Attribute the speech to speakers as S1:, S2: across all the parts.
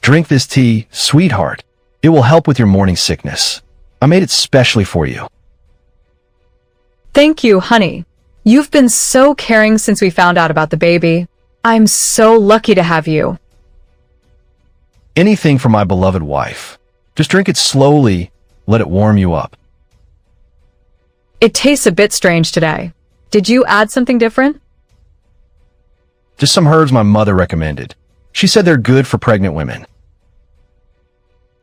S1: Drink this tea, sweetheart. It will help with your morning sickness. I made it specially for you.
S2: Thank you, honey. You've been so caring since we found out about the baby. I'm so lucky to have you.
S1: Anything for my beloved wife. Just drink it slowly. Let it warm you up.
S2: It tastes a bit strange today. Did you add something different?
S1: Just some herbs my mother recommended. She said they're good for pregnant women.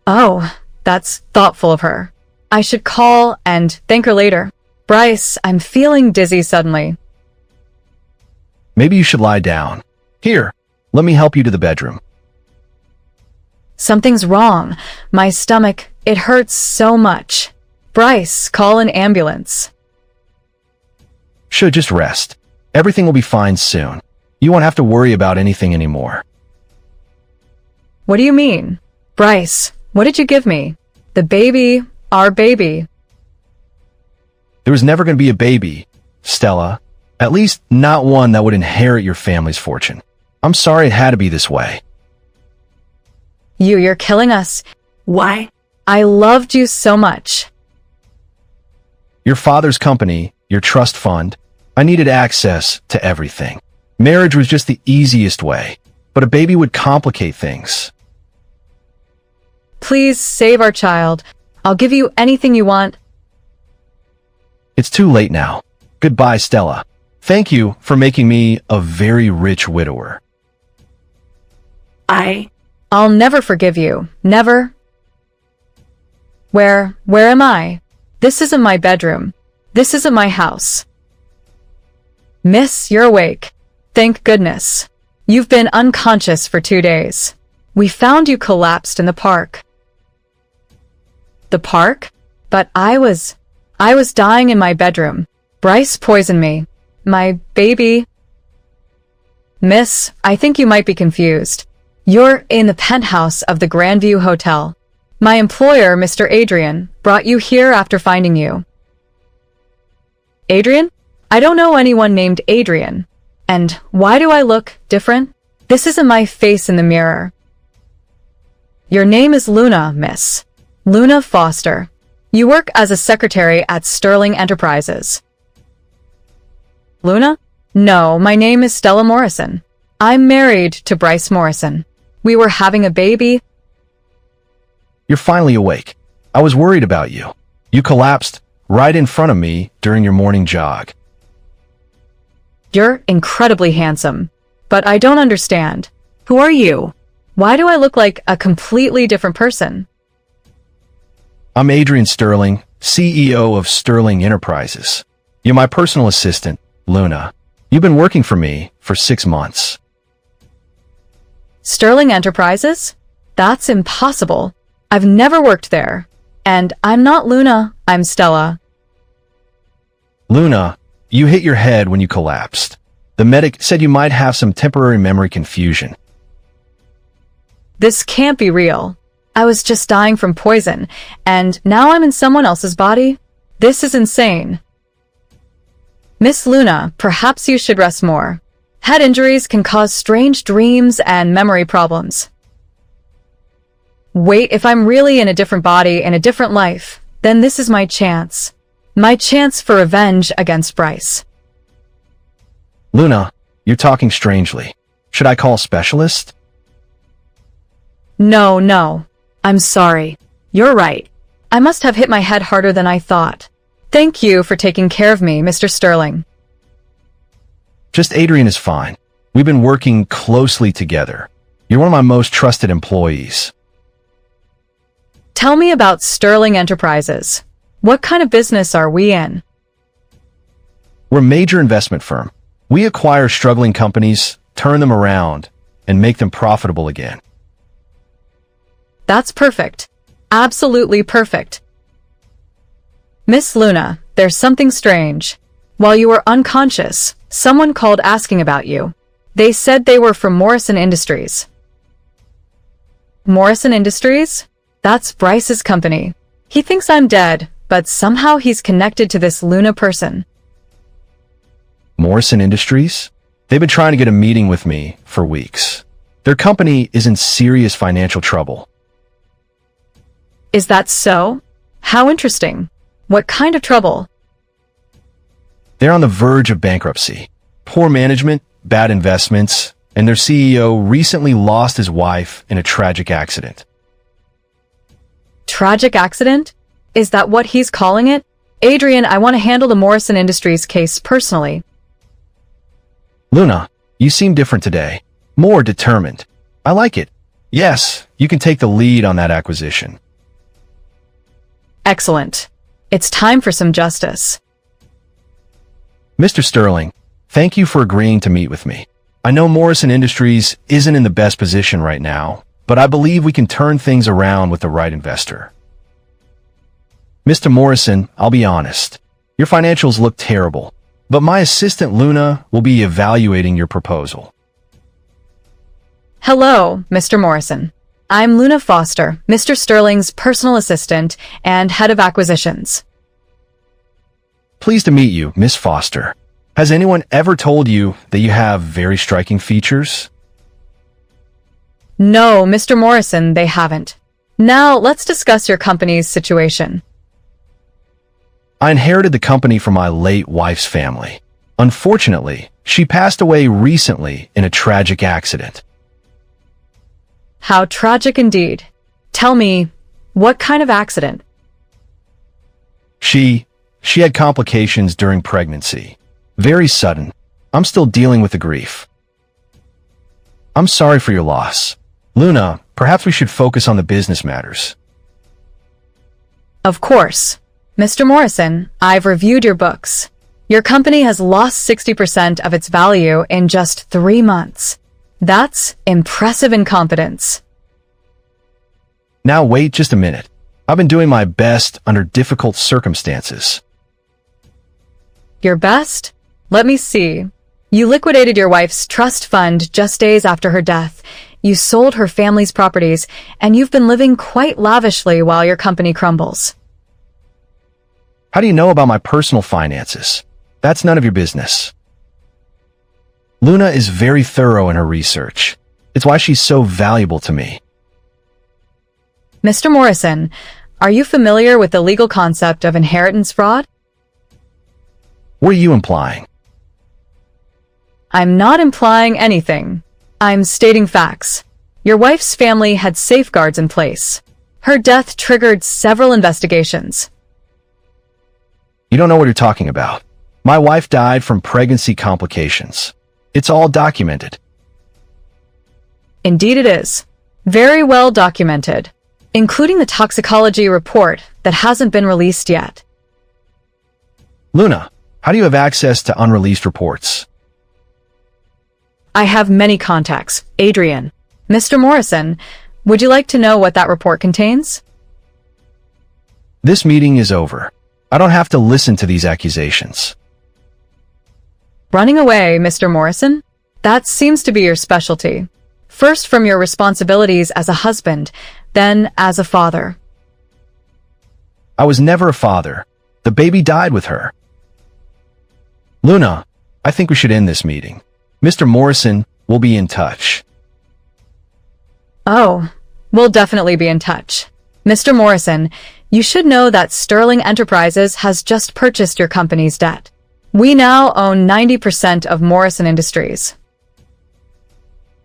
S2: Oh, that's thoughtful of her. I should call and thank her later. Bryce, I'm feeling dizzy suddenly.
S1: Maybe you should lie down. Here, let me help you to the bedroom.
S2: Something's wrong. My stomach, it hurts so much. Bryce, call an ambulance.
S1: Should just rest. Everything will be fine soon. You won't have to worry about anything anymore.
S2: What do you mean? Bryce, what did you give me? The baby, our baby.
S1: There was never going to be a baby, Stella. At least not one that would inherit your family's fortune. I'm sorry it had to be this way.
S2: You're killing us. Why? I loved you so much.
S1: Your father's company, your trust fund, I needed access to everything. Marriage was just the easiest way, but a baby would complicate things.
S2: Please save our child. I'll give you anything you want.
S1: It's too late now. Goodbye, Stella. Thank you for making me a very rich widower.
S2: I'll never forgive you. Never. Where am I? This isn't my bedroom. This isn't my house. Miss, you're awake. Thank goodness. You've been unconscious for 2 days. We found you collapsed in the park. The park? But I was dying in my bedroom. Bryce poisoned me. My baby. Miss, I think you might be confused. You're in the penthouse of the Grandview Hotel. My employer, Mr. Adrian, brought you here after finding you. Adrian? I don't know anyone named Adrian. And why do I look different? This isn't my face in the mirror. Your name is Luna, miss. Luna Foster. You work as a secretary at Sterling Enterprises. Luna? No, my name is Stella Morrison. I'm married to Bryce Morrison. We were having a baby.
S1: You're finally awake. I was worried about you. You collapsed right in front of me during your morning jog.
S2: You're incredibly handsome, but I don't understand. Who are you? Why do I look like a completely different person?
S1: I'm Adrian Sterling, CEO of Sterling Enterprises. You're my personal assistant, Luna. You've been working for me for 6 months.
S2: Sterling Enterprises? That's impossible. I've never worked there. And I'm not Luna, I'm Stella.
S1: Luna, you hit your head when you collapsed. The medic said you might have some temporary memory confusion.
S2: This can't be real. I was just dying from poison, and now I'm in someone else's body? This is insane. Miss Luna, perhaps you should rest more. Head injuries can cause strange dreams and memory problems. Wait, if I'm really in a different body in a different life, then this is my chance. My chance for revenge against Bryce.
S1: Luna, you're talking strangely. Should I call a specialist?
S2: No. I'm sorry. You're right. I must have hit my head harder than I thought. Thank you for taking care of me, Mr. Sterling.
S1: Just Adrian is fine. We've been working closely together. You're one of my most trusted employees.
S2: Tell me about Sterling Enterprises. What kind of business are we in?
S1: We're a major investment firm. We acquire struggling companies, turn them around, and make them profitable again.
S2: That's perfect. Absolutely perfect. Miss Luna, there's something strange. While you were unconscious, someone called asking about you. They said they were from Morrison Industries. Morrison Industries? That's Bryce's company. He thinks I'm dead, but somehow he's connected to this Luna person.
S1: Morrison Industries? They've been trying to get a meeting with me for weeks. Their company is in serious financial trouble.
S2: Is that so? How interesting. What kind of trouble?
S1: They're on the verge of bankruptcy. Poor management, bad investments, and their CEO recently lost his wife in a tragic accident.
S2: Tragic accident? Is that what he's calling it? Adrian, I want to handle the Morrison Industries case personally.
S1: Luna, you seem different today. More determined. I like it. Yes, you can take the lead on that acquisition.
S2: Excellent. It's time for some justice.
S1: Mr. Sterling, thank you for agreeing to meet with me. I know Morrison Industries isn't in the best position right now, but I believe we can turn things around with the right investor. Mr. Morrison, I'll be honest. Your financials look terrible, but my assistant Luna will be evaluating your proposal.
S2: Hello, Mr. Morrison. I'm Luna Foster, Mr. Sterling's personal assistant and head of acquisitions.
S1: Pleased to meet you, Miss Foster. Has anyone ever told you that you have very striking features?
S2: No, Mr. Morrison, they haven't. Now, let's discuss your company's situation.
S1: I inherited the company from my late wife's family. Unfortunately, she passed away recently in a tragic accident.
S2: How tragic indeed. Tell me, what kind of accident?
S1: She had complications during pregnancy. Very sudden. I'm still dealing with the grief. I'm sorry for your loss. Luna, perhaps we should focus on the business matters.
S2: Of course. Mr. Morrison, I've reviewed your books. Your company has lost 60% of its value in just 3 months. That's impressive incompetence.
S1: Now wait just a minute. I've been doing my best under difficult circumstances.
S2: Your best? Let me see. You liquidated your wife's trust fund just days after her death. You sold her family's properties, and you've been living quite lavishly while your company crumbles.
S1: How do you know about my personal finances? That's none of your business. Luna is very thorough in her research. It's why she's so valuable to me.
S2: Mr. Morrison, are you familiar with the legal concept of inheritance fraud?
S1: What are you implying?
S2: I'm not implying anything. I'm stating facts. Your wife's family had safeguards in place. Her death triggered several investigations.
S1: You don't know what you're talking about. My wife died from pregnancy complications. It's all documented.
S2: Indeed it is. Very well documented, including the toxicology report that hasn't been released yet.
S1: Luna, how do you have access to unreleased reports?
S2: I have many contacts. Adrian. Mr. Morrison, would you like to know what that report contains?
S1: This meeting is over. I don't have to listen to these accusations.
S2: Running away, Mr. Morrison? That seems to be your specialty. First from your responsibilities as a husband, then as a father.
S1: I was never a father. The baby died with her. Luna, I think we should end this meeting. Mr. Morrison will be in touch.
S2: Oh, we'll definitely be in touch. Mr. Morrison, you should know that Sterling Enterprises has just purchased your company's debt. We now own 90% of Morrison Industries.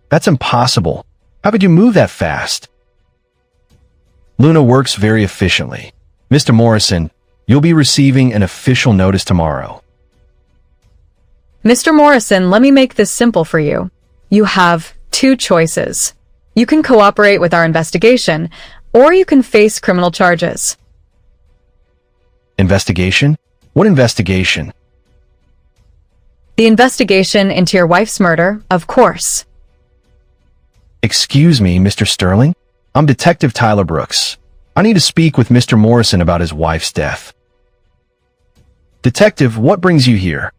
S1: That's impossible. How could you move that fast? Luna works very efficiently. Mr. Morrison, you'll be receiving an official notice tomorrow.
S2: Mr. Morrison, let me make this simple for you. You have 2 choices. You can cooperate with our investigation, or you can face criminal charges.
S1: Investigation? What investigation?
S2: The investigation into your wife's murder, of course.
S1: Excuse me, Mr. Sterling? I'm Detective Tyler Brooks. I need to speak with Mr. Morrison about his wife's death. Detective, what brings you here?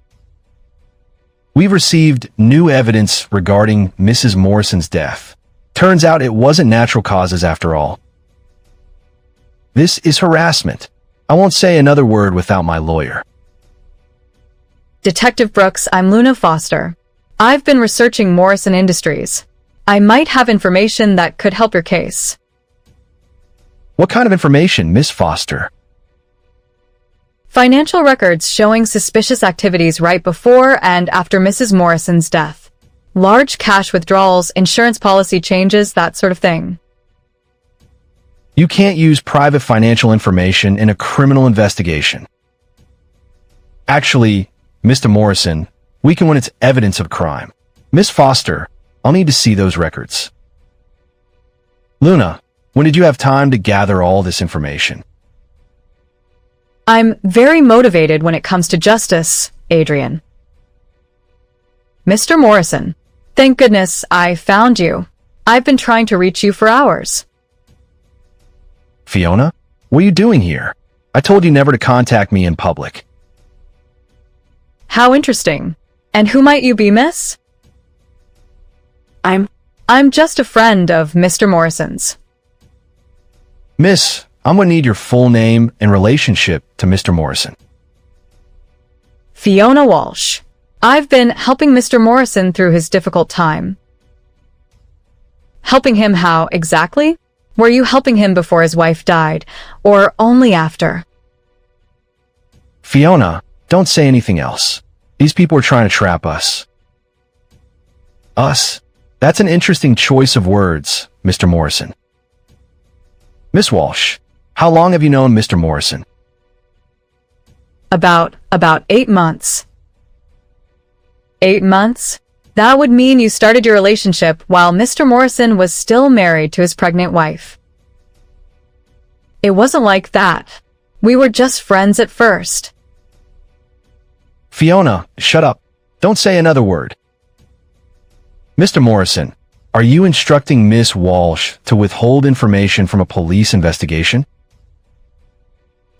S1: We've received new evidence regarding Mrs. Morrison's death. Turns out it wasn't natural causes after all. This is harassment. I won't say another word without my lawyer.
S2: Detective Brooks, I'm Luna Foster. I've been researching Morrison Industries. I might have information that could help your case.
S1: What kind of information, Miss Foster?
S2: Financial records showing suspicious activities right before and after Mrs. Morrison's death. Large cash withdrawals, insurance policy changes, that sort of thing.
S1: You can't use private financial information in a criminal investigation. Actually, Mr. Morrison, we can when it's evidence of crime. Miss Foster, I'll need to see those records. Luna, when did you have time to gather all this information?
S2: I'm very motivated when it comes to justice, Adrian. Mr. Morrison, thank goodness I found you. I've been trying to reach you for hours.
S1: Fiona, what are you doing here? I told you never to contact me in public.
S2: How interesting. And who might you be, miss? I'm just a friend of Mr. Morrison's.
S1: Miss, I'm going to need your full name and relationship to Mr. Morrison.
S2: Fiona Walsh. I've been helping Mr. Morrison through his difficult time. Helping him how exactly? Were you helping him before his wife died, or only after?
S1: Fiona, don't say anything else. These people are trying to trap us. Us? That's an interesting choice of words, Mr. Morrison. Miss Walsh, how long have you known Mr. Morrison?
S2: About 8 months. 8 months? That would mean you started your relationship while Mr. Morrison was still married to his pregnant wife. It wasn't like that. We were just friends at first.
S1: Fiona, shut up. Don't say another word. Mr. Morrison, are you instructing Miss Walsh to withhold information from a police investigation?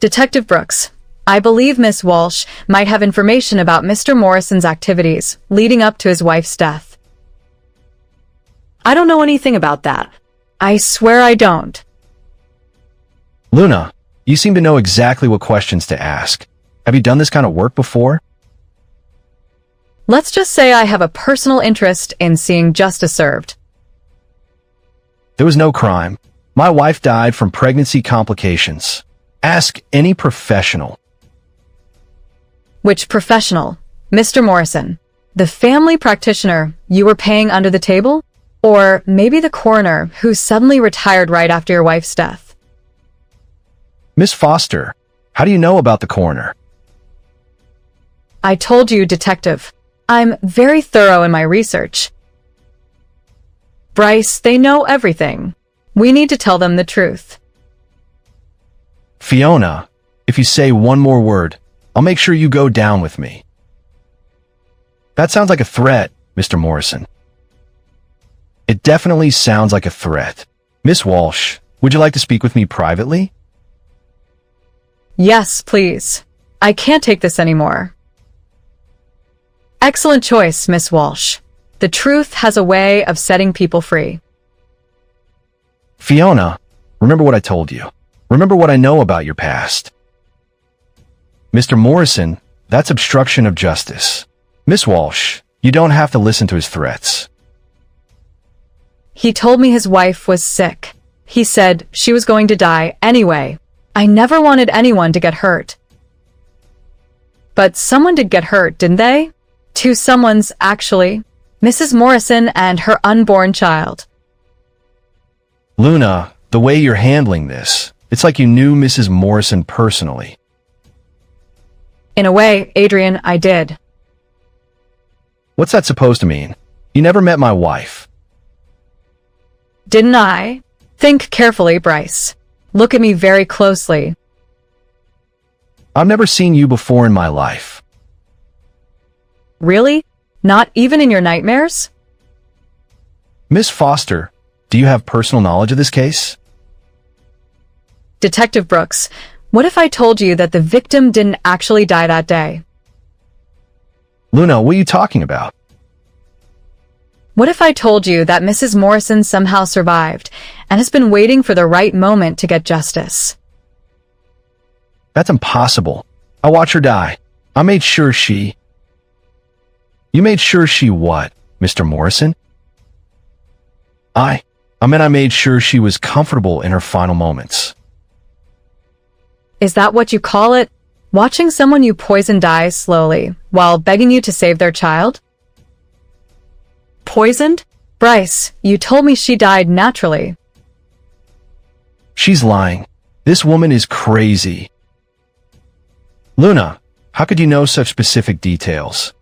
S2: Detective Brooks, I believe Miss Walsh might have information about Mr. Morrison's activities leading up to his wife's death. I don't know anything about that. I swear I don't.
S1: Luna, you seem to know exactly what questions to ask. Have you done this kind of work before?
S2: Let's just say I have a personal interest in seeing justice served.
S1: There was no crime. My wife died from pregnancy complications. Ask any professional.
S2: Which professional? Mr. Morrison, the family practitioner you were paying under the table? Or maybe the coroner who suddenly retired right after your wife's death?
S1: Miss Foster, how do you know about the coroner?
S2: I told you, Detective. I'm very thorough in my research. Bryce, they know everything. We need to tell them the truth.
S1: Fiona, if you say one more word, I'll make sure you go down with me. That sounds like a threat, Mr. Morrison. It definitely sounds like a threat. Miss Walsh, would you like to speak with me privately?
S2: Yes, please. I can't take this anymore. Excellent choice, Miss Walsh. The truth has a way of setting people free.
S1: Fiona, remember what I told you. Remember what I know about your past. Mr. Morrison, that's obstruction of justice. Miss Walsh, you don't have to listen to his threats.
S2: He told me his wife was sick. He said she was going to die anyway. I never wanted anyone to get hurt. But someone did get hurt, didn't they? Two someones, actually. Mrs. Morrison and her unborn child.
S1: Luna, the way you're handling this, it's like you knew Mrs. Morrison personally.
S2: In a way, Adrian, I did.
S1: What's that supposed to mean? You never met my wife.
S2: Didn't I? Think carefully, Bryce. Look at me very closely.
S1: I've never seen you before in my life.
S2: Really? Not even in your nightmares?
S1: Miss Foster, do you have personal knowledge of this case?
S2: Detective Brooks, what if I told you that the victim didn't actually die that day?
S1: Luna, what are you talking about?
S2: What if I told you that Mrs. Morrison somehow survived and has been waiting for the right moment to get justice?
S1: That's impossible. I watched her die. I made sure she... You made sure she what, Mr. Morrison? I made sure she was comfortable in her final moments.
S2: Is that what you call it? Watching someone you poison die slowly while begging you to save their child? Poisoned? Bryce, you told me she died naturally.
S1: She's lying. This woman is crazy. Luna, how could you know such specific details?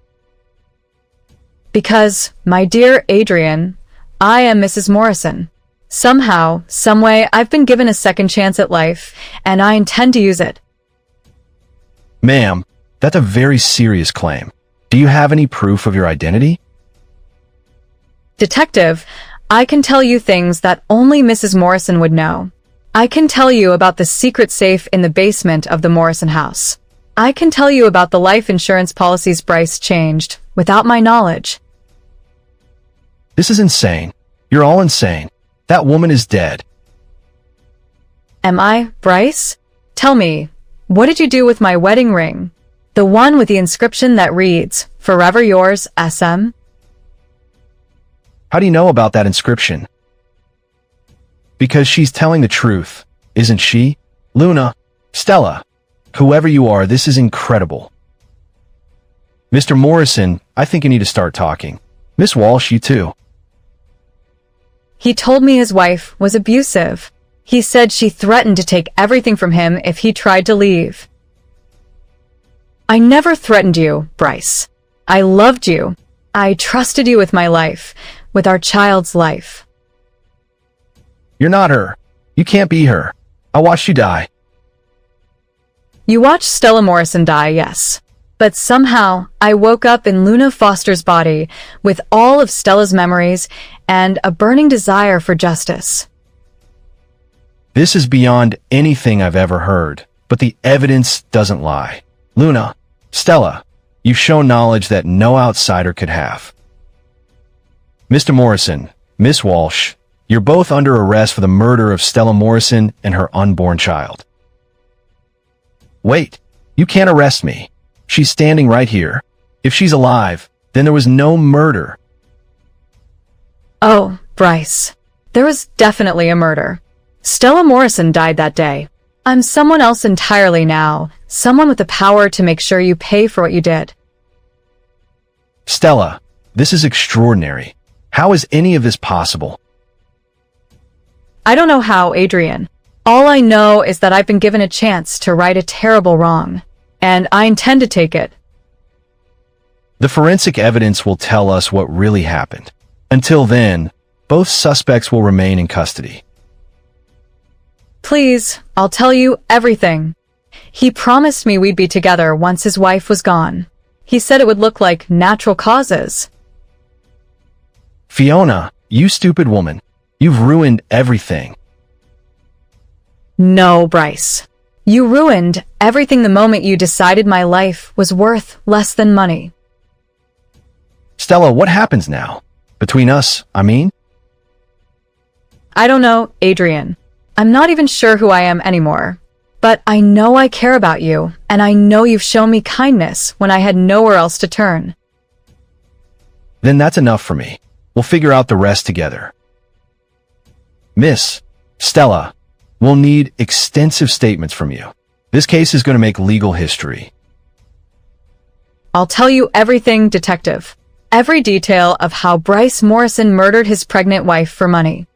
S2: Because, my dear Adrian, I am Mrs. Morrison. Somehow, someway, I've been given a second chance at life, and I intend to use it.
S1: Ma'am, that's a very serious claim. Do you have any proof of your identity?
S2: Detective, I can tell you things that only Mrs. Morrison would know. I can tell you about the secret safe in the basement of the Morrison house. I can tell you about the life insurance policies Bryce changed, without my knowledge.
S1: This is insane. You're all insane. That woman is dead.
S2: Am I, Bryce? Tell me, what did you do with my wedding ring? The one with the inscription that reads, "Forever yours, SM"?
S1: How do you know about that inscription? Because she's telling the truth, isn't she? Luna, Stella, whoever you are, this is incredible. Mr. Morrison, I think you need to start talking. Miss Walsh, you too.
S2: He told me his wife was abusive. He said she threatened to take everything from him if he tried to leave. I never threatened you, Bryce. I loved you. I trusted you with my life, with our child's life.
S1: You're not her. You can't be her. I watched you die.
S2: You watched Stella Morrison die, yes. But somehow, I woke up in Luna Foster's body with all of Stella's memories and a burning desire for justice.
S1: This is beyond anything I've ever heard, but the evidence doesn't lie. Luna, Stella, you've shown knowledge that no outsider could have. Mr. Morrison, Miss Walsh, you're both under arrest for the murder of Stella Morrison and her unborn child. Wait, you can't arrest me. She's standing right here. If she's alive, then there was no murder.
S2: Oh, Bryce, there was definitely a murder. Stella Morrison died that day. I'm someone else entirely now, someone with the power to make sure you pay for what you did.
S1: Stella, this is extraordinary. How is any of this possible?
S2: I don't know how, Adrian. All I know is that I've been given a chance to right a terrible wrong, and I intend to take it.
S1: The forensic evidence will tell us what really happened. Until then, both suspects will remain in custody.
S2: Please, I'll tell you everything. He promised me we'd be together once his wife was gone. He said it would look like natural causes.
S1: Fiona, you stupid woman. You've ruined everything.
S2: No, Bryce. You ruined everything the moment you decided my life was worth less than money.
S1: Stella, what happens now? Between us, I mean?
S2: I don't know, Adrian. I'm not even sure who I am anymore. But I know I care about you, and I know you've shown me kindness when I had nowhere else to turn.
S1: Then that's enough for me. We'll figure out the rest together. Miss Stella, we'll need extensive statements from you. This case is going to make legal history.
S2: I'll tell you everything, Detective. Every detail of how Bryce Morrison murdered his pregnant wife for money.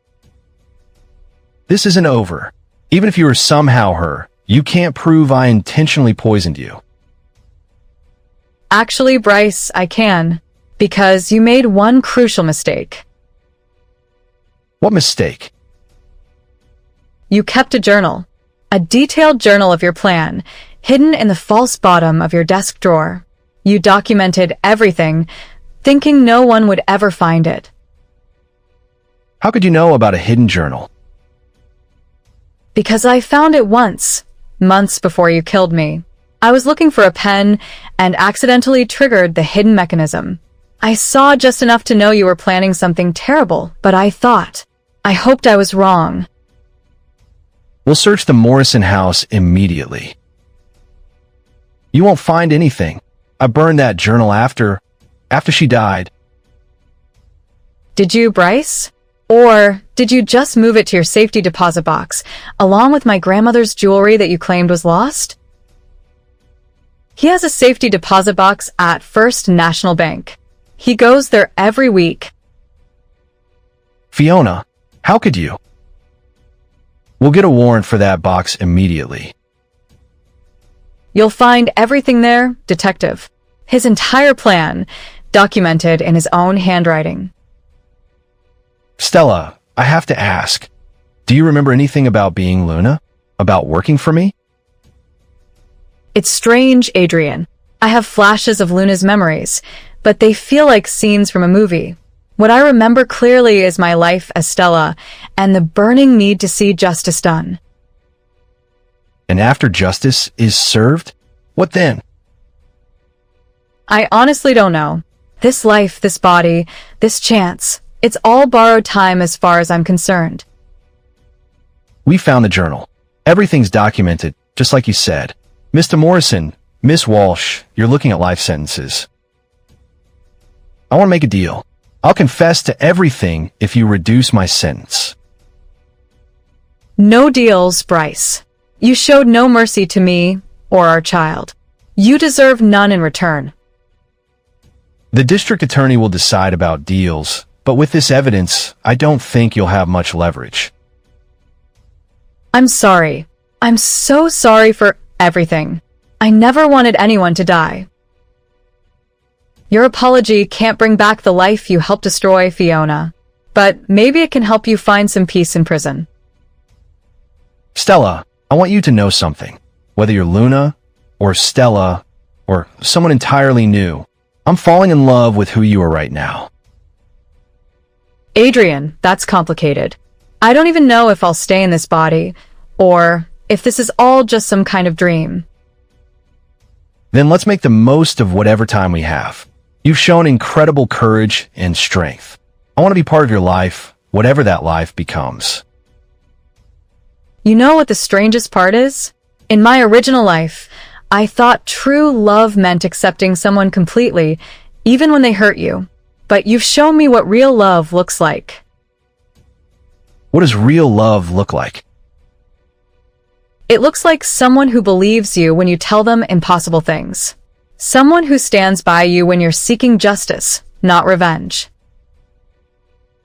S1: This isn't over. Even if you were somehow her, you can't prove I intentionally poisoned you.
S2: Actually, Bryce, I can. Because you made one crucial mistake.
S1: What mistake?
S2: You kept a journal. A detailed journal of your plan, hidden in the false bottom of your desk drawer. You documented everything, thinking no one would ever find it.
S1: How could you know about a hidden journal?
S2: Because I found it once, months before you killed me. I was looking for a pen and accidentally triggered the hidden mechanism. I saw just enough to know you were planning something terrible, but I hoped I was wrong.
S1: We'll search the Morrison house immediately. You won't find anything. I burned that journal after she died.
S2: Did you, Bryce? Or did you just move it to your safety deposit box, along with my grandmother's jewelry that you claimed was lost? He has a safety deposit box at First National Bank. He goes there every week.
S1: Fiona, how could you? We'll get a warrant for that box immediately.
S2: You'll find everything there, Detective. His entire plan, documented in his own handwriting.
S1: Stella, I have to ask, do you remember anything about being Luna? About working for me?
S2: It's strange, Adrian. I have flashes of Luna's memories, but they feel like scenes from a movie. What I remember clearly is my life as Stella and the burning need to see justice done.
S1: And after justice is served, what then?
S2: I honestly don't know. This life, this body, this chance, it's all borrowed time as far as I'm concerned.
S1: We found the journal. Everything's documented, just like you said. Mr. Morrison, Miss Walsh, you're looking at life sentences. I want to make a deal. I'll confess to everything if you reduce my sentence.
S2: No deals, Bryce. You showed no mercy to me or our child. You deserve none in return.
S1: The district attorney will decide about deals, but with this evidence, I don't think you'll have much leverage.
S2: I'm sorry. I'm so sorry for everything. I never wanted anyone to die. Your apology can't bring back the life you helped destroy, Fiona, but maybe it can help you find some peace in prison.
S1: Stella, I want you to know something. Whether you're Luna, or Stella, or someone entirely new, I'm falling in love with who you are right now.
S2: Adrian, that's complicated. I don't even know if I'll stay in this body, or if this is all just some kind of dream.
S1: Then let's make the most of whatever time we have. You've shown incredible courage and strength. I want to be part of your life, whatever that life becomes.
S2: You know what the strangest part is? In my original life, I thought true love meant accepting someone completely, even when they hurt you. But you've shown me what real love looks like.
S1: What does real love look like?
S2: It looks like someone who believes you when you tell them impossible things. Someone who stands by you when you're seeking justice, not revenge.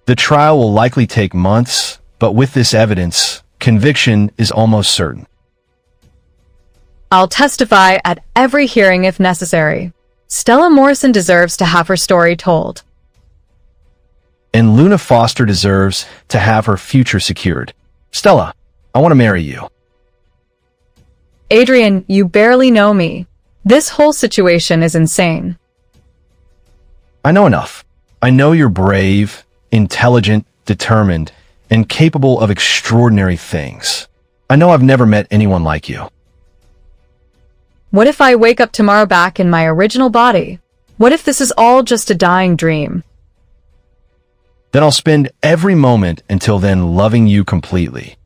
S1: The trial will likely take months, but with this evidence, conviction is almost certain.
S2: I'll testify at every hearing if necessary. Stella Morrison deserves to have her story told.
S1: And Luna Foster deserves to have her future secured. Stella, I want to marry you.
S2: Adrian, you barely know me. This whole situation is insane.
S1: I know enough. I know you're brave, intelligent, determined, and capable of extraordinary things. I know I've never met anyone like you.
S2: What if I wake up tomorrow back in my original body? What if this is all just a dying dream?
S1: Then I'll spend every moment until then loving you completely.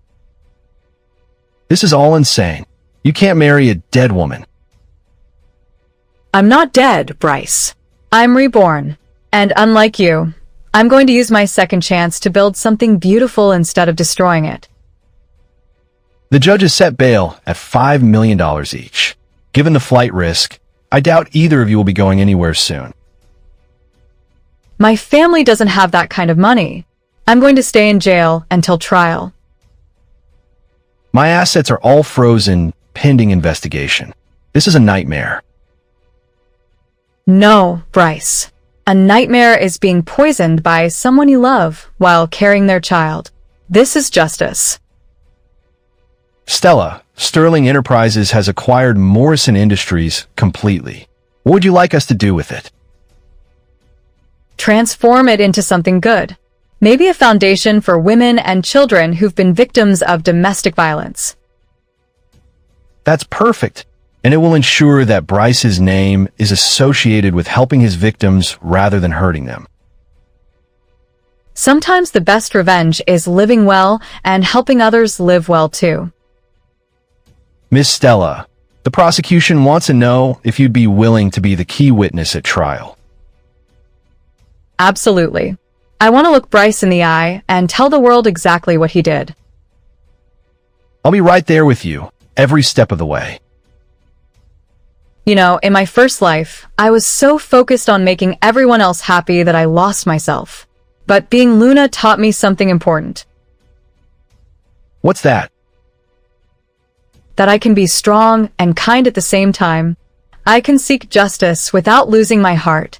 S1: This is all insane. You can't marry a dead woman.
S2: I'm not dead, Bryce. I'm reborn. And unlike you, I'm going to use my second chance to build something beautiful instead of destroying it.
S1: The judge has set bail at $5 million each. Given the flight risk, I doubt either of you will be going anywhere soon.
S2: My family doesn't have that kind of money. I'm going to stay in jail until trial.
S1: My assets are all frozen pending investigation. This is a nightmare.
S2: No, Bryce. A nightmare is being poisoned by someone you love while carrying their child. This is justice.
S1: Stella, Sterling Enterprises has acquired Morrison Industries completely. What would you like us to do with it?
S2: Transform it into something good. Maybe a foundation for women and children who've been victims of domestic violence.
S1: That's perfect. And it will ensure that Bryce's name is associated with helping his victims rather than hurting them.
S2: Sometimes the best revenge is living well and helping others live well too.
S1: Miss Stella, the prosecution wants to know if you'd be willing to be the key witness at trial.
S2: Absolutely. I want to look Bryce in the eye and tell the world exactly what he did.
S1: I'll be right there with you, every step of the way.
S2: You know, in my first life, I was so focused on making everyone else happy that I lost myself. But being Luna taught me something important.
S1: What's that?
S2: That I can be strong and kind at the same time. I can seek justice without losing my heart.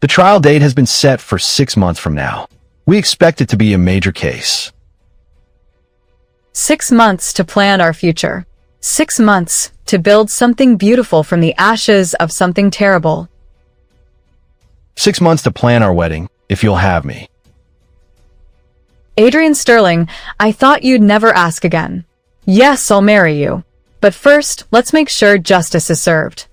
S1: The trial date has been set for 6 months from now. We expect it to be a major case.
S2: 6 months to plan our future. 6 months to build something beautiful from the ashes of something terrible.
S1: 6 months to plan our wedding, if you'll have me.
S2: Adrian Sterling, I thought you'd never ask again. Yes, I'll marry you. But first, let's make sure justice is served.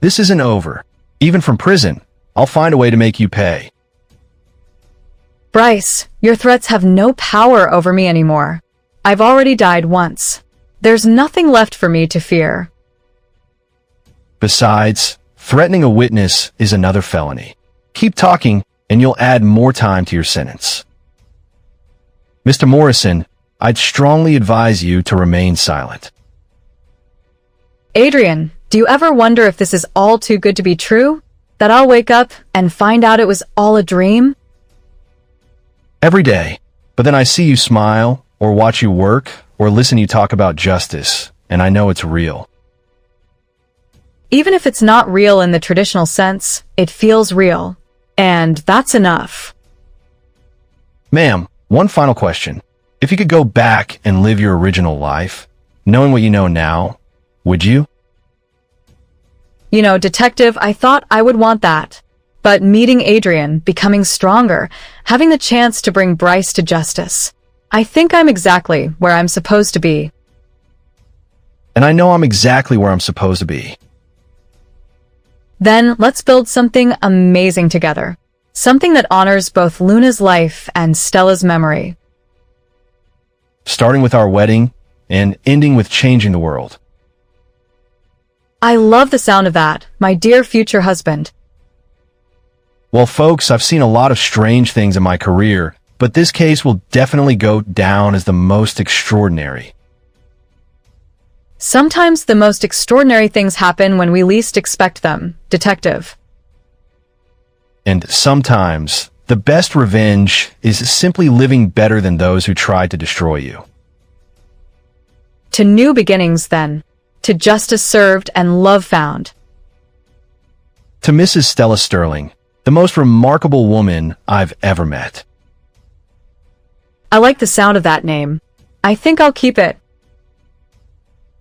S1: This isn't over. Even from prison, I'll find a way to make you pay.
S2: Bryce, your threats have no power over me anymore. I've already died once. There's nothing left for me to fear.
S1: Besides, threatening a witness is another felony. Keep talking, and you'll add more time to your sentence. Mr. Morrison, I'd strongly advise you to remain silent.
S2: Adrian, do you ever wonder if this is all too good to be true? That I'll wake up and find out it was all a dream?
S1: Every day, but then I see you smile, or watch you work, or listen you talk about justice, and I know it's real.
S2: Even if it's not real in the traditional sense, it feels real. And that's enough.
S1: Ma'am, one final question. If you could go back and live your original life, knowing what you know now, would you?
S2: You know, detective, I thought I would want that. But meeting Adrian, becoming stronger, having the chance to bring Bryce to justice, I think I'm exactly where I'm supposed to be.
S1: And I know I'm exactly where I'm supposed to be.
S2: Then let's build something amazing together. Something that honors both Luna's life and Stella's memory.
S1: Starting with our wedding and ending with changing the world.
S2: I love the sound of that, my dear future husband.
S1: Well, folks, I've seen a lot of strange things in my career, but this case will definitely go down as the most extraordinary.
S2: Sometimes the most extraordinary things happen when we least expect them, detective.
S1: And sometimes, the best revenge is simply living better than those who tried to destroy you.
S2: To new beginnings, then. To justice served and love found.
S1: To Mrs. Stella Sterling, the most remarkable woman I've ever met.
S2: I like the sound of that name. I think I'll keep it.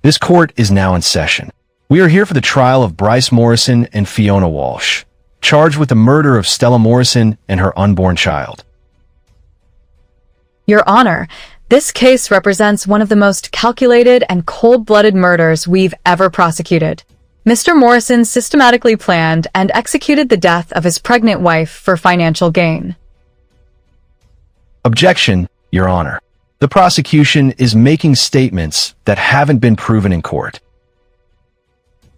S1: This court is now in session. We are here for the trial of Bryce Morrison and Fiona Walsh, charged with the murder of Stella Morrison and her unborn child.
S2: Your Honor, this case represents one of the most calculated and cold-blooded murders we've ever prosecuted. Mr. Morrison systematically planned and executed the death of his pregnant wife for financial gain.
S1: Objection, Your Honor. The prosecution is making statements that haven't been proven in court.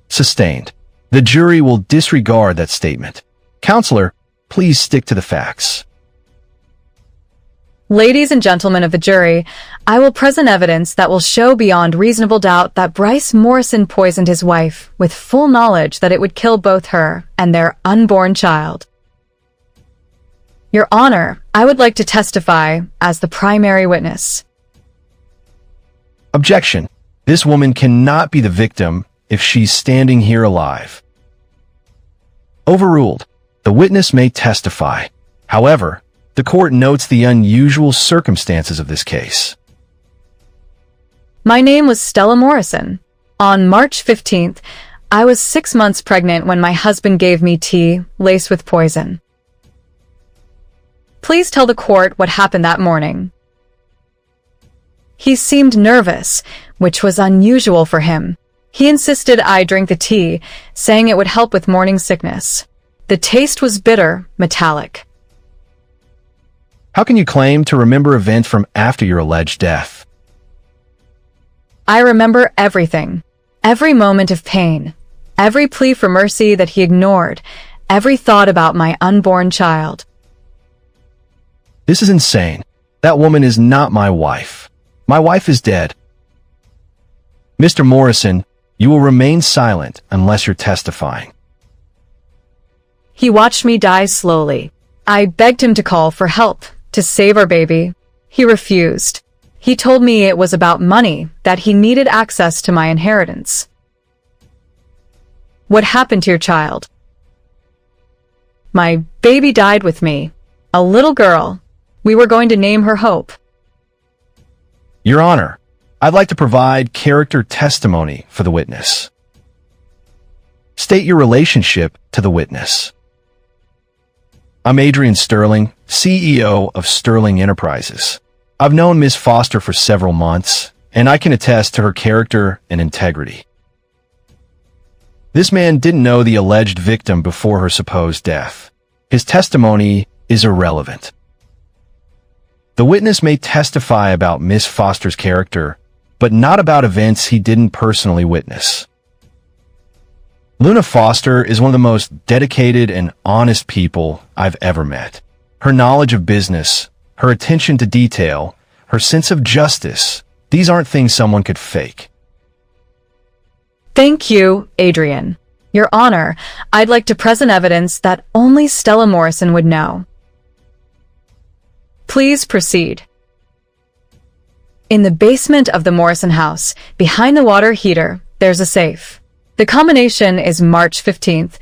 S1: Sustained. The jury will disregard that statement. Counselor, please stick to the facts.
S2: Ladies and gentlemen of the jury, I will present evidence that will show beyond reasonable doubt that Bryce Morrison poisoned his wife with full knowledge that it would kill both her and their unborn child. Your Honor, I would like to testify as the primary witness.
S1: Objection. This woman cannot be the victim if she's standing here alive. Overruled. The witness may testify. However, the court notes the unusual circumstances of this case.
S2: My name was Stella Morrison. On March 15th, I was 6 months pregnant when my husband gave me tea laced with poison. Please tell the court what happened that morning. He seemed nervous, which was unusual for him. He insisted I drink the tea, saying it would help with morning sickness. The taste was bitter, metallic.
S1: How can you claim to remember events from after your alleged death?
S2: I remember everything. Every moment of pain. Every plea for mercy that he ignored. every thought about my unborn child.
S1: This is insane. That woman is not my wife. My wife is dead. Mr. Morrison, you will remain silent unless you're testifying.
S2: He watched me die slowly. I begged him to call for help, to save our baby. He refused. He told me it was about money, that he needed access to my inheritance. What happened to your child? My baby died with me. A little girl. We were going to name her Hope.
S1: Your Honor, I'd like to provide character testimony for the witness. State your relationship to the witness. I'm Adrian Sterling, CEO of Sterling Enterprises. I've known Ms. Foster for several months, and I can attest to her character and integrity. This man didn't know the alleged victim before her supposed death. His testimony is irrelevant. The witness may testify about Ms. Foster's character, but not about events he didn't personally witness. Luna Foster is one of the most dedicated and honest people I've ever met. Her knowledge of business, her attention to detail, her sense of justice, these aren't things someone could fake.
S2: Thank you, Adrian. Your Honor, I'd like to present evidence that only Stella Morrison would know. Please proceed. In the basement of the Morrison house, behind the water heater, there's a safe. The combination is March 15th,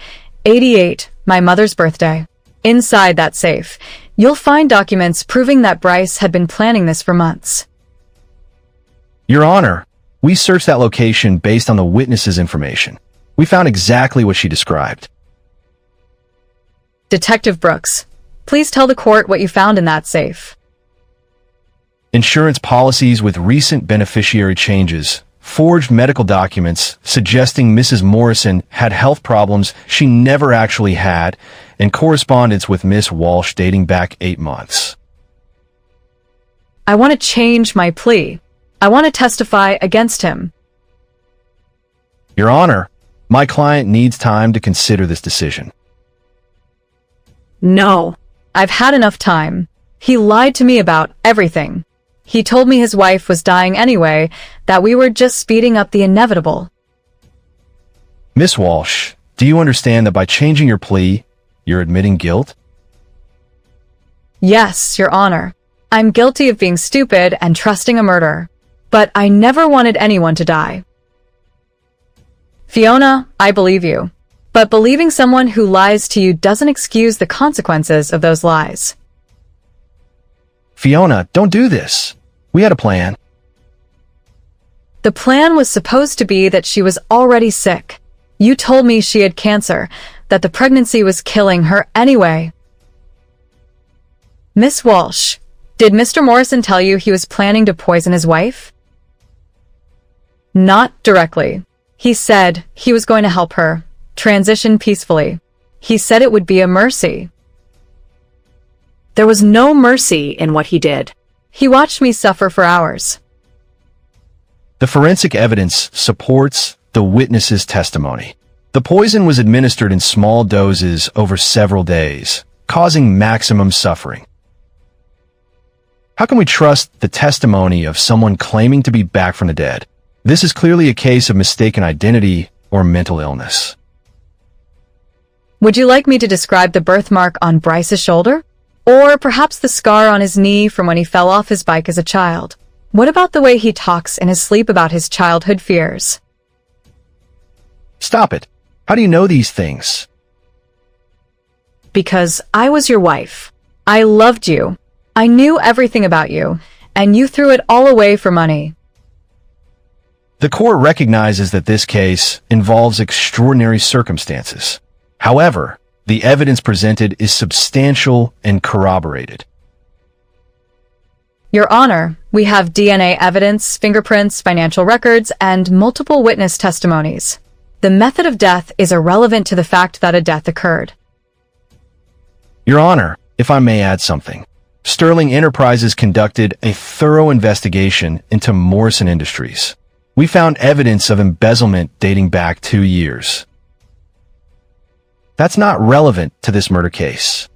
S2: 88, my mother's birthday. Inside that safe, you'll find documents proving that Bryce had been planning this for months.
S1: Your Honor, we searched that location based on the witness's information. We found exactly what she described.
S2: Detective Brooks, please tell the court what you found in that safe.
S1: Insurance policies with recent beneficiary changes, forged medical documents suggesting Mrs. Morrison had health problems she never actually had, and correspondence with Miss Walsh dating back 8 months.
S2: I want to change my plea. I want to testify against him.
S1: Your Honor, my client needs time to consider this decision.
S2: No, I've had enough time. He lied to me about everything. He told me his wife was dying anyway, that we were just speeding up the inevitable.
S1: Miss Walsh, do you understand that by changing your plea, you're admitting guilt?
S2: Yes, Your Honor. I'm guilty of being stupid and trusting a murder. But I never wanted anyone to die. Fiona, I believe you. But believing someone who lies to you doesn't excuse the consequences of those lies.
S1: Fiona, don't do this. We had a plan.
S2: The plan was supposed to be that she was already sick. You told me she had cancer, that the pregnancy was killing her anyway. Miss Walsh, did Mr. Morrison tell you he was planning to poison his wife? Not directly. He said he was going to help her transition peacefully. He said it would be a mercy. There was no mercy in what he did. He watched me suffer for hours.
S1: The forensic evidence supports the witness's testimony. The poison was administered in small doses over several days, causing maximum suffering. How can we trust the testimony of someone claiming to be back from the dead? This is clearly a case of mistaken identity or mental illness.
S2: Would you like me to describe the birthmark on Bryce's shoulder? Or perhaps the scar on his knee from when he fell off his bike as a child? What about the way he talks in his sleep about his childhood fears?
S1: Stop it. How do you know these things?
S2: Because I was your wife. I loved you. I knew everything about you, and you threw it all away for money.
S1: The court recognizes that this case involves extraordinary circumstances. However, the evidence presented is substantial and corroborated.
S2: Your Honor, we have DNA evidence, fingerprints, financial records, and multiple witness testimonies. The method of death is irrelevant to the fact that a death occurred.
S1: Your Honor, if I may add something, Sterling Enterprises conducted a thorough investigation into Morrison Industries. We found evidence of embezzlement dating back 2 years. That's not relevant to this murder case.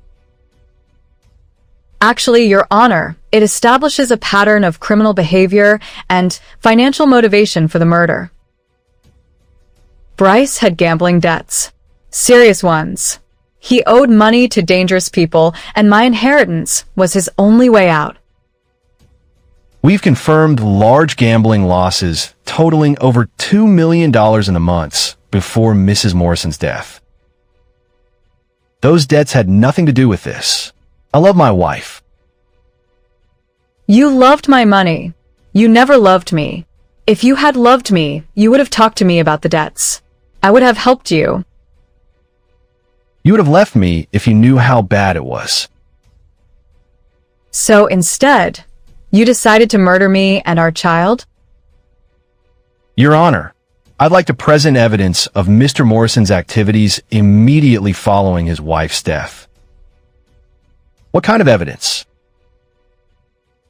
S2: Actually, Your Honor, it establishes a pattern of criminal behavior and financial motivation for the murder. Bryce had gambling debts. Serious ones. He owed money to dangerous people, and my inheritance was his only way out.
S1: We've confirmed large gambling losses totaling over $2 million in the months before Mrs. Morrison's death. Those debts had nothing to do with this. I love my wife.
S2: You loved my money. You never loved me. If you had loved me, you would have talked to me about the debts. I would have helped you.
S1: You would have left me if you knew how bad it was.
S2: So instead, you decided to murder me and our child?
S1: Your Honor, I'd like to present evidence of Mr. Morrison's activities immediately following his wife's death. What kind of evidence?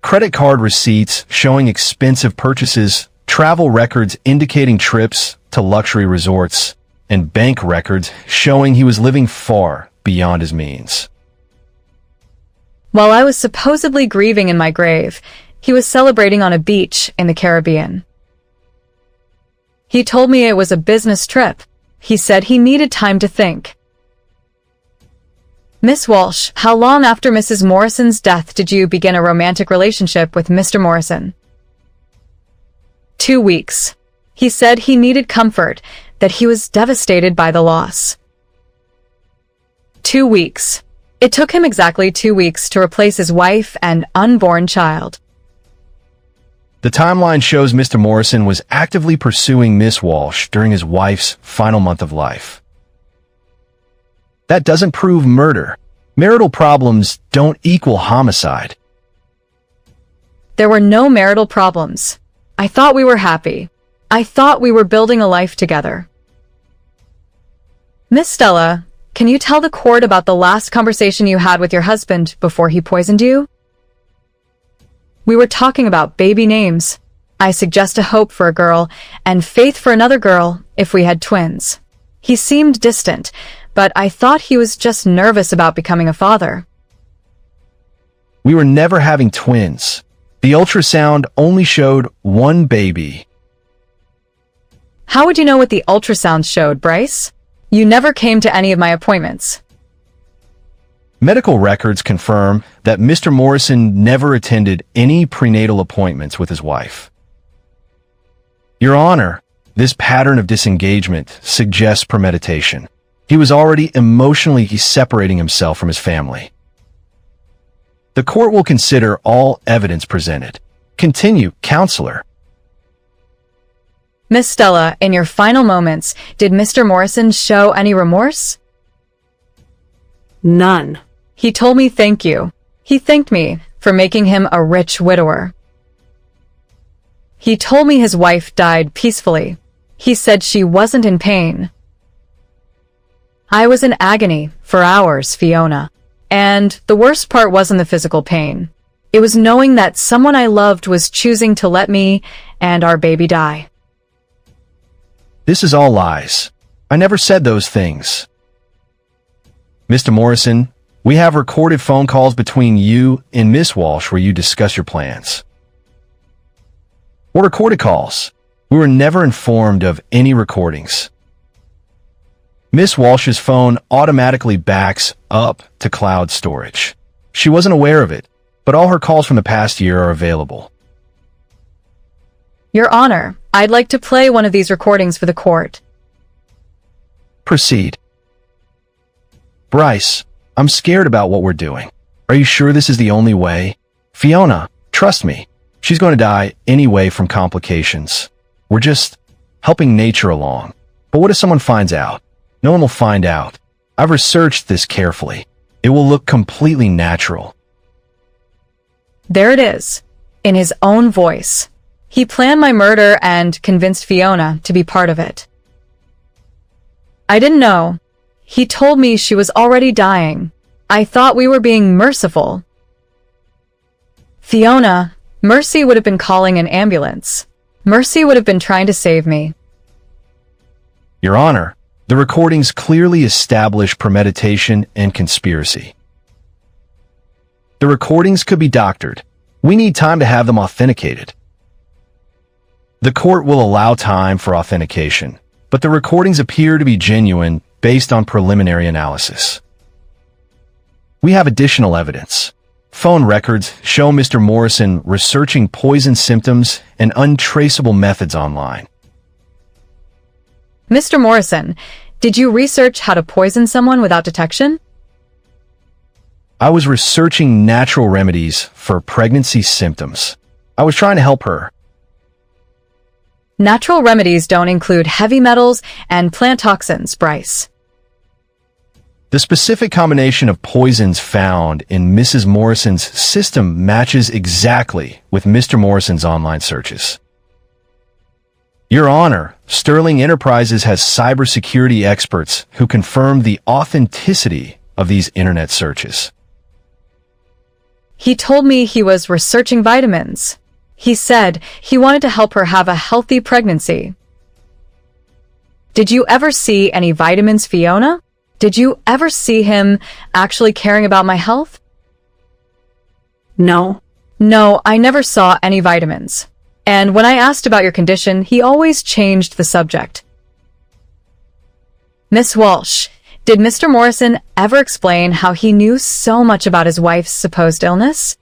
S1: Credit card receipts showing expensive purchases, travel records indicating trips to luxury resorts, and bank records showing he was living far beyond his means.
S2: While I was supposedly grieving in my grave, he was celebrating on a beach in the Caribbean. He told me it was a business trip. He said he needed time to think. Miss Walsh, how long after Mrs. Morrison's death did you begin a romantic relationship with Mr. Morrison? 2 weeks. He said he needed comfort, that he was devastated by the loss. 2 weeks. It took him exactly 2 weeks to replace his wife and unborn child.
S1: The timeline shows Mr. Morrison was actively pursuing Miss Walsh during his wife's final month of life. That doesn't prove murder. Marital problems don't equal homicide.
S2: There were no marital problems. I thought we were happy. I thought we were building a life together. Miss Stella, can you tell the court about the last conversation you had with your husband before he poisoned you? We were talking about baby names. I suggest a hope for a girl and faith for another girl if we had twins. He seemed distant, but I thought he was just nervous about becoming a father.
S1: We were never having twins. The ultrasound only showed one baby.
S2: How would you know what the ultrasound showed, Bryce? You never came to any of my appointments.
S1: Medical records confirm that Mr. Morrison never attended any prenatal appointments with his wife. Your Honor, this pattern of disengagement suggests premeditation. He was already emotionally separating himself from his family. The court will consider all evidence presented. Continue, Counselor.
S2: Miss Stella, in your final moments, did Mr. Morrison show any remorse?
S3: None.
S2: He told me thank you. He thanked me for making him a rich widower. He told me his wife died peacefully. He said she wasn't in pain. I was in agony for hours, Fiona. And the worst part wasn't the physical pain. It was knowing that someone I loved was choosing to let me and our baby die.
S1: This is all lies. I never said those things. Mr. Morrison, we have recorded phone calls between you and Miss Walsh where you discuss your plans. What recorded calls? We were never informed of any recordings. Miss Walsh's phone automatically backs up to cloud storage. She wasn't aware of it, but all her calls from the past year are available.
S2: Your Honor, I'd like to play one of these recordings for the court.
S1: Proceed. Bryce, I'm scared about what we're doing. Are you sure this is the only way? Fiona, trust me. She's going to die anyway from complications. We're just helping nature along. But what if someone finds out? No one will find out. I've researched this carefully. It will look completely natural.
S2: There it is, in his own voice. He planned my murder and convinced Fiona to be part of it. I didn't know. He told me she was already dying. I thought we were being merciful. Fiona, Mercy would have been calling an ambulance. Mercy would have been trying to save me.
S1: Your Honor, The recordings clearly establish premeditation and conspiracy. The recordings could be doctored. We need time to have them authenticated. The court will allow time for authentication, but the recordings appear to be genuine based on preliminary analysis. We have additional evidence. Phone records show Mr. Morrison researching poison symptoms and untraceable methods online.
S2: Mr. Morrison, did you research how to poison someone without detection?
S1: I was researching natural remedies for pregnancy symptoms. I was trying to help her.
S2: Natural remedies don't include heavy metals and plant toxins, Bryce.
S1: The specific combination of poisons found in Mrs. Morrison's system matches exactly with Mr. Morrison's online searches. Your Honor, Sterling Enterprises has cybersecurity experts who confirmed the authenticity of these internet searches.
S2: He told me he was researching vitamins. He said he wanted to help her have a healthy pregnancy. Did you ever see any vitamins, Fiona? Did you ever see him actually caring about my health?
S3: No.
S2: No, I never saw any vitamins. And when I asked about your condition, he always changed the subject. Miss Walsh, did Mr. Morrison ever explain how he knew so much about his wife's supposed illness?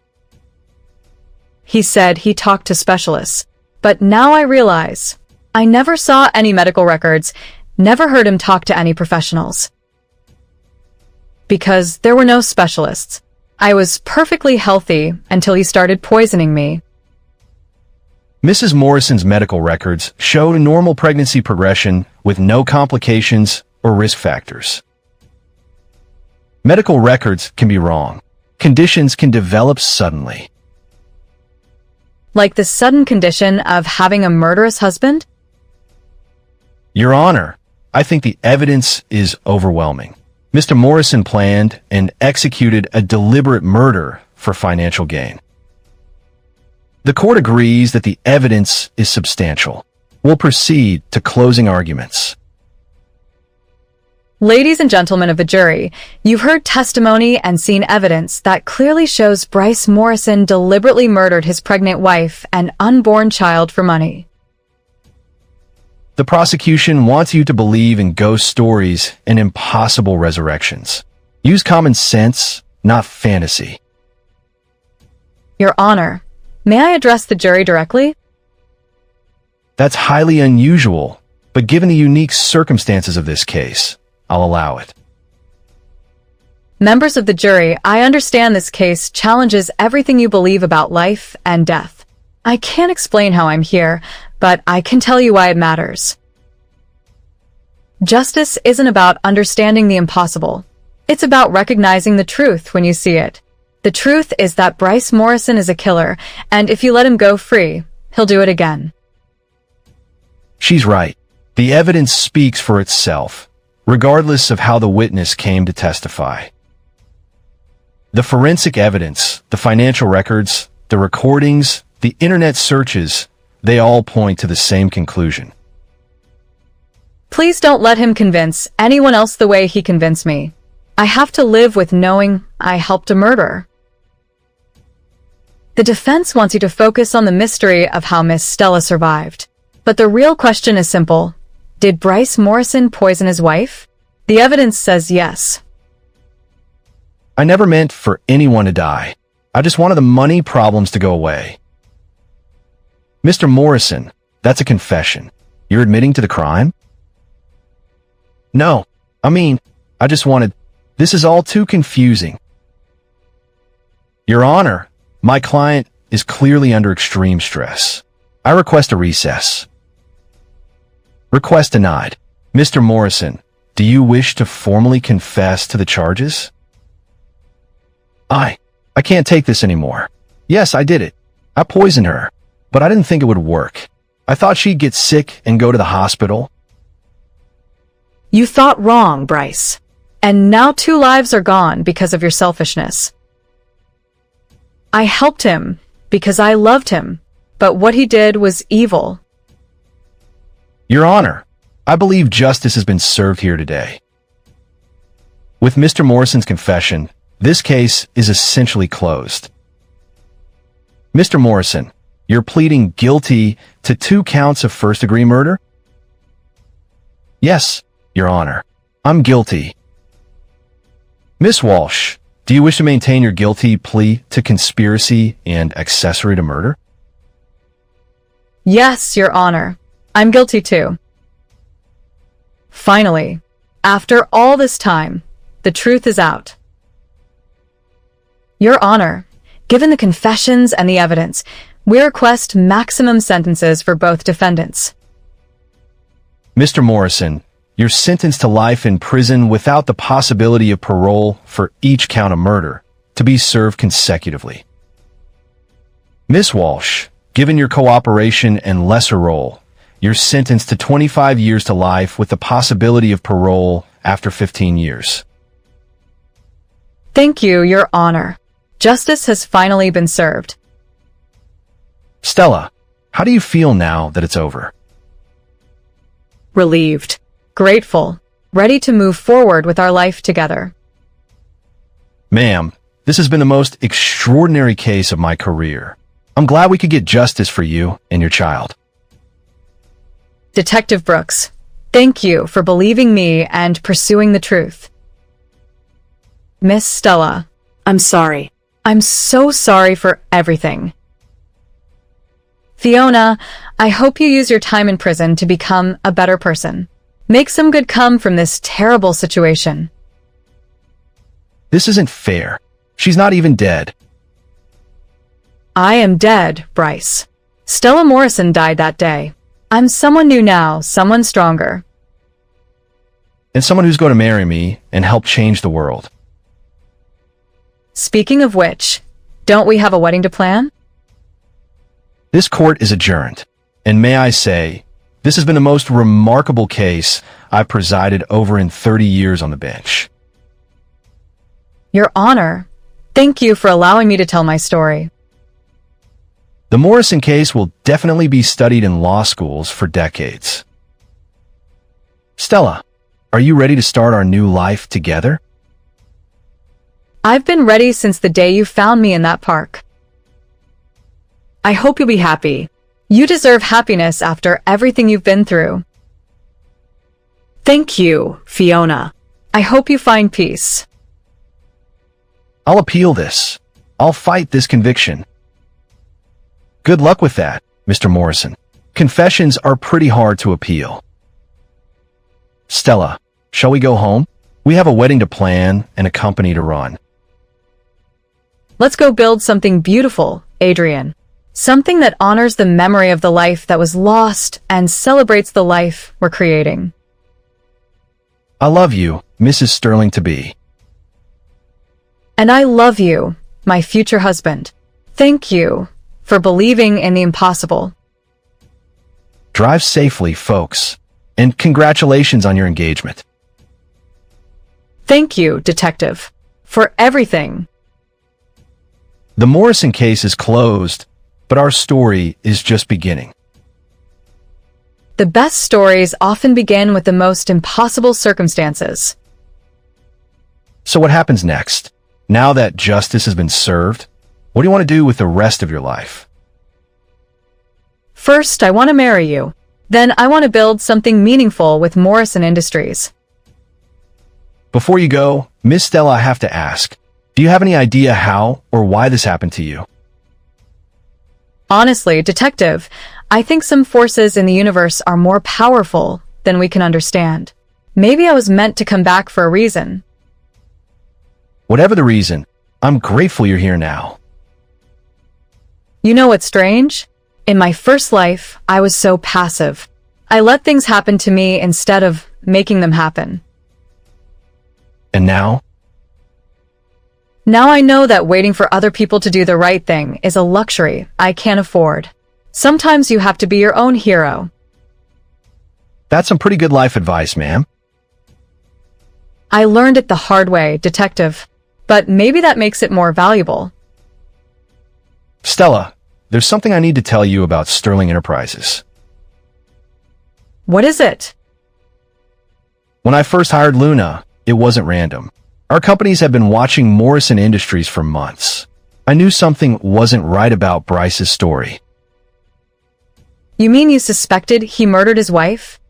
S2: He said he talked to specialists, but now I realize I never saw any medical records, never heard him talk to any professionals. Because there were no specialists. I was perfectly healthy until he started poisoning me.
S1: Mrs. Morrison's medical records showed a normal pregnancy progression with no complications or risk factors. Medical records can be wrong. Conditions can develop suddenly.
S2: Like the sudden condition of having a murderous husband?
S1: Your Honor, I think the evidence is overwhelming. Mr. Morrison planned and executed a deliberate murder for financial gain. The court agrees that the evidence is substantial. We'll proceed to closing arguments.
S2: Ladies and gentlemen of the jury, you've heard testimony and seen evidence that clearly shows Bryce Morrison deliberately murdered his pregnant wife and unborn child for money.
S1: The prosecution wants you to believe in ghost stories and impossible resurrections. Use common sense, not fantasy.
S2: Your Honor, may I address the jury directly?
S1: That's highly unusual, but given the unique circumstances of this case, I'll allow it.
S2: Members of the jury, I understand this case challenges everything you believe about life and death. I can't explain how I'm here, but I can tell you why it matters. Justice isn't about understanding the impossible. It's about recognizing the truth when you see it. The truth is that Bryce Morrison is a killer, and if you let him go free, he'll do it again.
S1: She's right. The evidence speaks for itself, regardless of how the witness came to testify. The forensic evidence, the financial records, the recordings, the internet searches, they all point to the same conclusion.
S2: Please don't let him convince anyone else the way he convinced me. I have to live with knowing I helped a murderer. The defense wants you to focus on the mystery of how Miss Stella survived. But the real question is simple. Did Bryce Morrison poison his wife? The evidence says yes.
S1: I never meant for anyone to die. I just wanted the money problems to go away. Mr. Morrison, that's a confession. You're admitting to the crime? No, I just wanted... This is all too confusing. Your Honor, my client is clearly under extreme stress. I request a recess. Request denied. Mr. Morrison, do you wish to formally confess to the charges? I can't take this anymore. Yes, I did it. I poisoned her, but I didn't think it would work. I thought she'd get sick and go to the hospital.
S2: You thought wrong, Bryce. And now 2 lives are gone because of your selfishness. I helped him because I loved him, but what he did was evil.
S1: Your Honor, I believe justice has been served here today. With Mr. Morrison's confession, this case is essentially closed. Mr. Morrison, you're pleading guilty to 2 counts of first-degree murder? Yes, Your Honor. I'm guilty. Miss Walsh, do you wish to maintain your guilty plea to conspiracy and accessory to murder?
S2: Yes, Your Honor. I'm guilty too. Finally, after all this time, the truth is out. Your Honor, given the confessions and the evidence, we request maximum sentences for both defendants.
S1: Mr. Morrison, you're sentenced to life in prison without the possibility of parole for each count of murder, to be served consecutively. Miss Walsh, given your cooperation and lesser role, you're sentenced to 25 years to life with the possibility of parole after 15 years.
S2: Thank you, Your Honor. Justice has finally been served.
S1: Stella, how do you feel now that it's over?
S2: Relieved, grateful, ready to move forward with our life together.
S1: Ma'am, this has been the most extraordinary case of my career. I'm glad we could get justice for you and your child.
S2: Detective Brooks, thank you for believing me and pursuing the truth. Miss Stella,
S3: I'm sorry.
S2: I'm so sorry for everything. Fiona, I hope you use your time in prison to become a better person. Make some good come from this terrible situation.
S1: This isn't fair. She's not even dead.
S2: I am dead, Bryce. Stella Morrison died that day. I'm someone new now, someone stronger.
S1: And someone who's going to marry me and help change the world.
S2: Speaking of which, don't we have a wedding to plan?
S1: This court is adjourned. And may I say, this has been the most remarkable case I've presided over in 30 years on the bench.
S2: Your Honor, thank you for allowing me to tell my story.
S1: The Morrison case will definitely be studied in law schools for decades. Stella, are you ready to start our new life together?
S2: I've been ready since the day you found me in that park. I hope you'll be happy. You deserve happiness after everything you've been through.
S3: Thank you, Fiona.
S2: I hope you find peace.
S1: I'll appeal this. I'll fight this conviction. Good luck with that, Mr. Morrison. Confessions are pretty hard to appeal. Stella, shall we go home? We have a wedding to plan and a company to run.
S2: Let's go build something beautiful, Adrian. Something that honors the memory of the life that was lost and celebrates the life we're creating.
S1: I love you, Mrs. Sterling-to-be.
S2: And I love you, my future husband. Thank you for believing in the impossible.
S1: Drive safely, folks. And congratulations on your engagement.
S2: Thank you, Detective, for everything.
S1: The Morrison case is closed, but our story is just beginning.
S2: The best stories often begin with the most impossible circumstances.
S1: So what happens next? Now that justice has been served, what do you want to do with the rest of your life?
S2: First, I want to marry you. Then I want to build something meaningful with Morrison Industries.
S1: Before you go, Miss Stella, I have to ask, do you have any idea how or why this happened to you?
S2: Honestly, Detective, I think some forces in the universe are more powerful than we can understand. Maybe I was meant to come back for a reason.
S1: Whatever the reason, I'm grateful you're here now.
S2: You know what's strange? In my first life, I was so passive. I let things happen to me instead of making them happen.
S1: And now?
S2: Now I know that waiting for other people to do the right thing is a luxury I can't afford. Sometimes you have to be your own hero.
S1: That's some pretty good life advice, ma'am.
S2: I learned it the hard way, Detective, but maybe that makes it more valuable.
S1: Stella, there's something I need to tell you about Sterling Enterprises.
S2: What is it?
S1: When I first hired Luna, it wasn't random. Our companies had been watching Morrison Industries for months. I knew something wasn't right about Bryce's story.
S2: You mean you suspected he murdered his wife?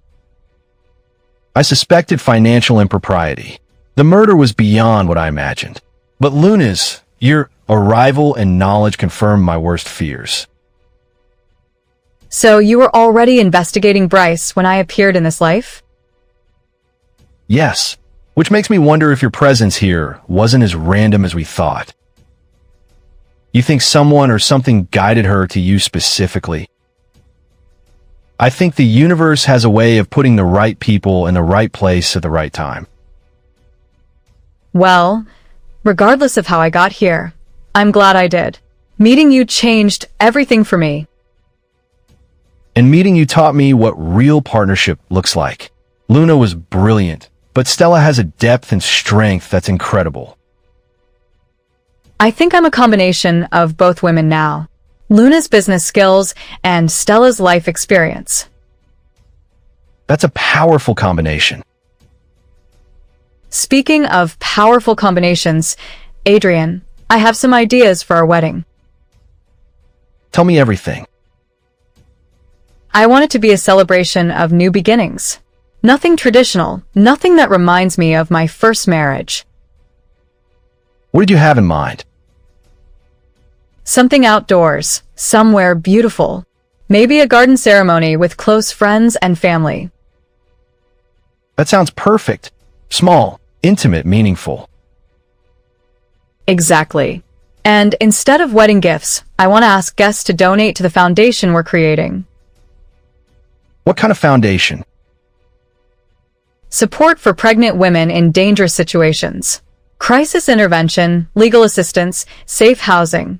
S1: I suspected financial impropriety. The murder was beyond what I imagined. But Luna's, your arrival and knowledge confirmed my worst fears.
S2: So you were already investigating Bryce when I appeared in this life?
S1: Yes, which makes me wonder if your presence here wasn't as random as we thought. You think someone or something guided her to you specifically? I think the universe has a way of putting the right people in the right place at the right time.
S2: Well, regardless of how I got here, I'm glad I did. Meeting you changed everything for me.
S1: And meeting you taught me what real partnership looks like. Luna was brilliant, but Stella has a depth and strength that's incredible.
S2: I think I'm a combination of both women now. Luna's business skills and Stella's life experience.
S1: That's a powerful combination.
S2: Speaking of powerful combinations, Adrian, I have some ideas for our wedding.
S1: Tell me everything.
S2: I want it to be a celebration of new beginnings. Nothing traditional, nothing that reminds me of my first marriage.
S1: What did you have in mind?
S2: Something outdoors, somewhere beautiful. Maybe a garden ceremony with close friends and family.
S1: That sounds perfect. Small, intimate, meaningful.
S2: Exactly. And instead of wedding gifts, I want to ask guests to donate to the foundation we're creating.
S1: What kind of foundation?
S2: Support for pregnant women in dangerous situations. Crisis intervention, legal assistance, safe housing.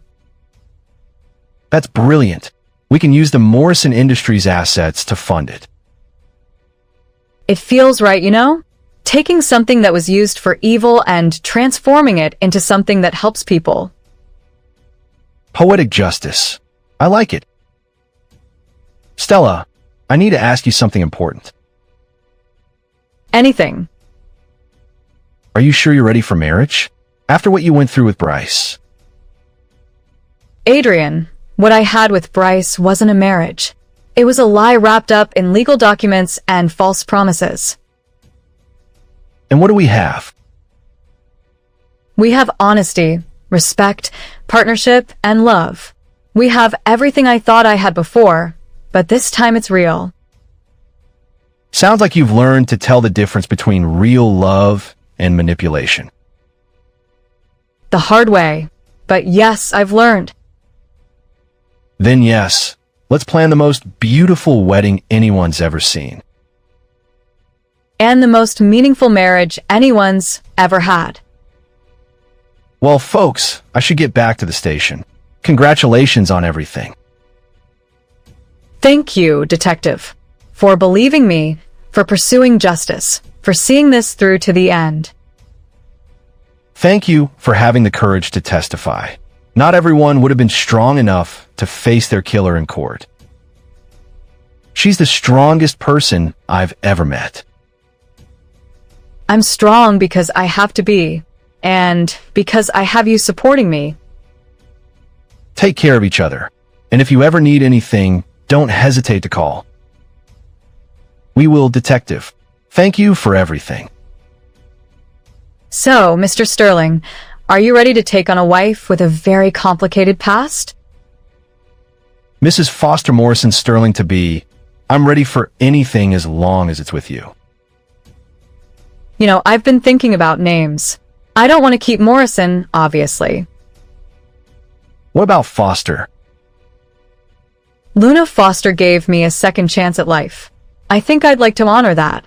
S1: That's brilliant. We can use the Morrison Industries assets to fund it.
S2: It feels right, you know? Taking something that was used for evil and transforming it into something that helps people.
S1: Poetic justice. I like it. Stella, I need to ask you something important.
S2: Anything.
S1: Are you sure you're ready for marriage? After what you went through with Bryce.
S2: Adrian, what I had with Bryce wasn't a marriage. It was a lie wrapped up in legal documents and false promises.
S1: And what do we have?
S2: We have honesty, respect, partnership, and love. We have everything I thought I had before, but this time it's real.
S1: Sounds like you've learned to tell the difference between real love and manipulation.
S2: The hard way. But yes, I've learned.
S1: Then yes, let's plan the most beautiful wedding anyone's ever seen.
S2: And the most meaningful marriage anyone's ever had.
S1: Well, folks, I should get back to the station. Congratulations on everything.
S2: Thank you, Detective, for believing me, for pursuing justice, for seeing this through to the end.
S1: Thank you for having the courage to testify. Not everyone would have been strong enough to face their killer in court. She's the strongest person I've ever met.
S2: I'm strong because I have to be, and because I have you supporting me.
S1: Take care of each other, and if you ever need anything, don't hesitate to call. We will, Detective. Thank you for everything.
S2: So, Mr. Sterling, are you ready to take on a wife with a very complicated past?
S1: Mrs. Foster Morrison Sterling to be, I'm ready for anything as long as it's with you.
S2: You know, I've been thinking about names. I don't want to keep Morrison, obviously.
S1: What about Foster?
S2: Luna Foster gave me a second chance at life. I think I'd like to honor that.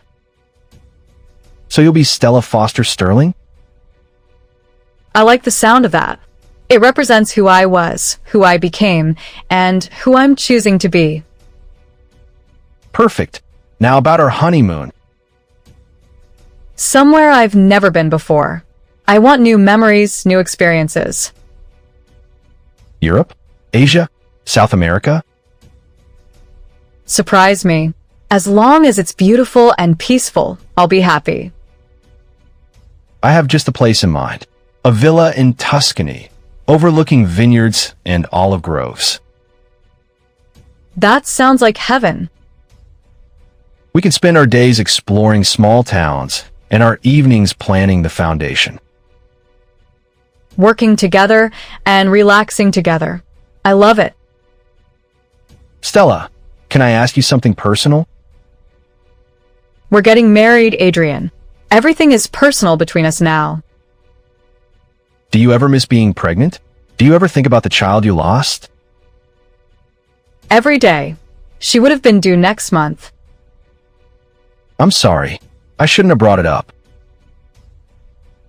S1: So you'll be Stella Foster Sterling?
S2: I like the sound of that. It represents who I was, who I became, and who I'm choosing to be.
S1: Perfect. Now about our honeymoon.
S2: Somewhere I've never been before. I want new memories, new experiences.
S1: Europe? Asia? South America?
S2: Surprise me. As long as it's beautiful and peaceful, I'll be happy.
S1: I have just a place in mind. A villa in Tuscany, overlooking vineyards and olive groves.
S2: That sounds like heaven.
S1: We can spend our days exploring small towns and our evenings planning the foundation.
S2: Working together and relaxing together. I love it.
S1: Stella, can I ask you something personal?
S2: We're getting married, Adrian. Everything is personal between us now.
S1: Do you ever miss being pregnant? Do you ever think about the child you lost?
S2: Every day. She would have been due next month.
S1: I'm sorry. I shouldn't have brought it up.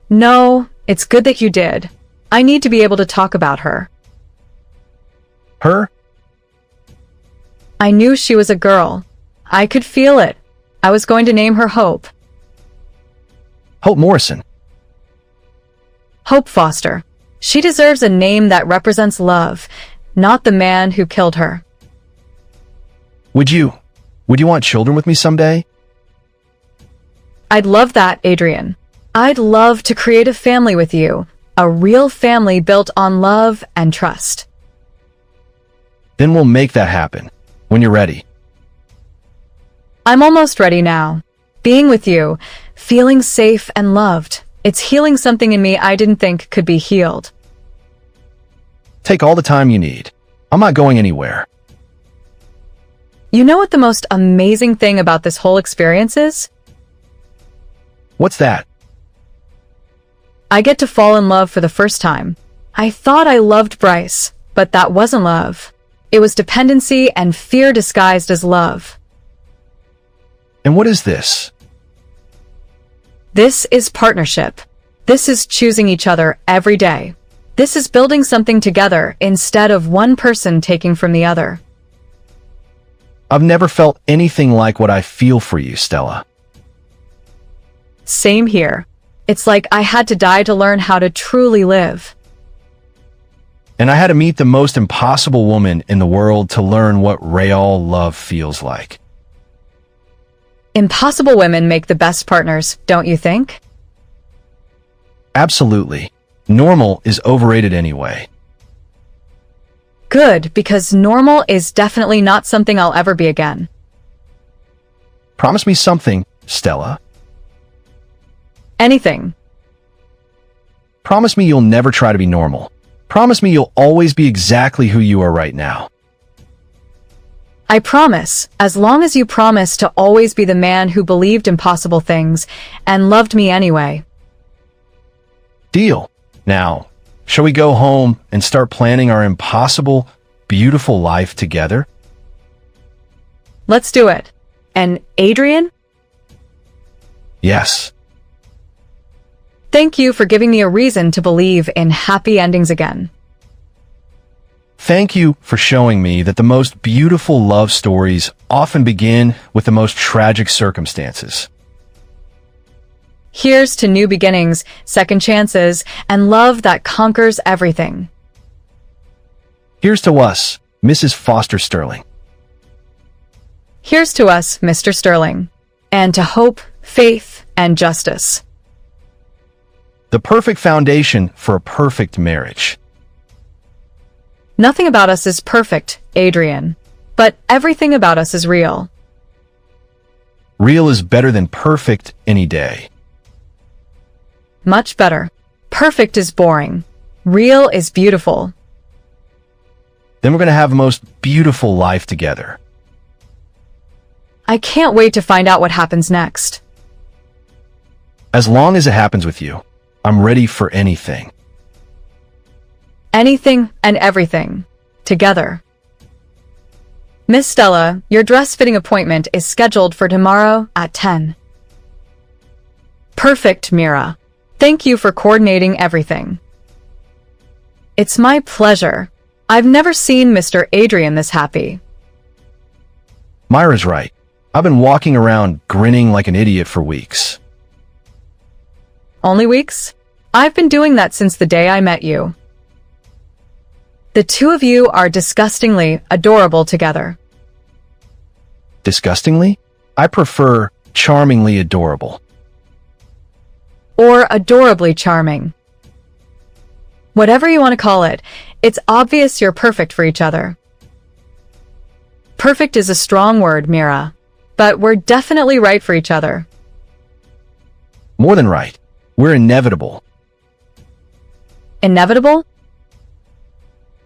S2: No, it's good that you did. I need to be able to talk about her.
S1: Her?
S2: I knew she was a girl. I could feel it. I was going to name her Hope.
S1: Hope Morrison.
S2: Hope Foster. She deserves a name that represents love, not the man who killed her.
S1: Would you want children with me someday?
S2: I'd love that, Adrian. I'd love to create a family with you, a real family built on love and trust.
S1: Then we'll make that happen when you're ready.
S2: I'm almost ready now. Being with you, feeling safe and loved. It's healing something in me I didn't think could be healed.
S1: Take all the time you need. I'm not going anywhere.
S2: You know what the most amazing thing about this whole experience is?
S1: What's that?
S2: I get to fall in love for the first time. I thought I loved Bryce, but that wasn't love. It was dependency and fear disguised as love.
S1: And what is this?
S2: This is partnership. This is choosing each other every day. This is building something together instead of one person taking from the other.
S1: I've never felt anything like what I feel for you, Stella.
S2: Same here. It's like I had to die to learn how to truly live.
S1: And I had to meet the most impossible woman in the world to learn what real love feels like.
S2: Impossible women make the best partners, don't you think?
S1: Absolutely. Normal is overrated anyway.
S2: Good, because normal is definitely not something I'll ever be again.
S1: Promise me something, Stella.
S2: Anything.
S1: Promise me you'll never try to be normal. Promise me you'll always be exactly who you are right now.
S2: I promise, as long as you promise to always be the man who believed impossible things and loved me anyway.
S1: Deal. Now, shall we go home and start planning our impossible, beautiful life together?
S2: Let's do it. And Adrian?
S1: Yes.
S2: Thank you for giving me a reason to believe in happy endings again.
S1: Thank you for showing me that the most beautiful love stories often begin with the most tragic circumstances.
S2: Here's to new beginnings, second chances, and love that conquers everything.
S1: Here's to us, Mrs. Foster Sterling.
S2: Here's to us, Mr. Sterling. And to hope, faith, and justice.
S1: The perfect foundation for a perfect marriage.
S2: Nothing about us is perfect, Adrian. But everything about us is real.
S1: Real is better than perfect any day.
S2: Much better. Perfect is boring. Real is beautiful.
S1: Then we're going to have the most beautiful life together.
S2: I can't wait to find out what happens next.
S1: As long as it happens with you, I'm ready for anything.
S2: Anything and everything. Together. Miss Stella, your dress fitting appointment is scheduled for tomorrow at 10. Perfect, Mira. Thank you for coordinating everything. It's my pleasure. I've never seen Mr. Adrian this happy.
S1: Myra's right. I've been walking around grinning like an idiot for weeks.
S2: Only weeks? I've been doing that since the day I met you. The two of you are disgustingly adorable together.
S1: Disgustingly? I prefer charmingly adorable.
S2: Or adorably charming. Whatever you want to call it, it's obvious you're perfect for each other. Perfect is a strong word, Mira, but we're definitely right for each other.
S1: More than right. We're inevitable.
S2: Inevitable?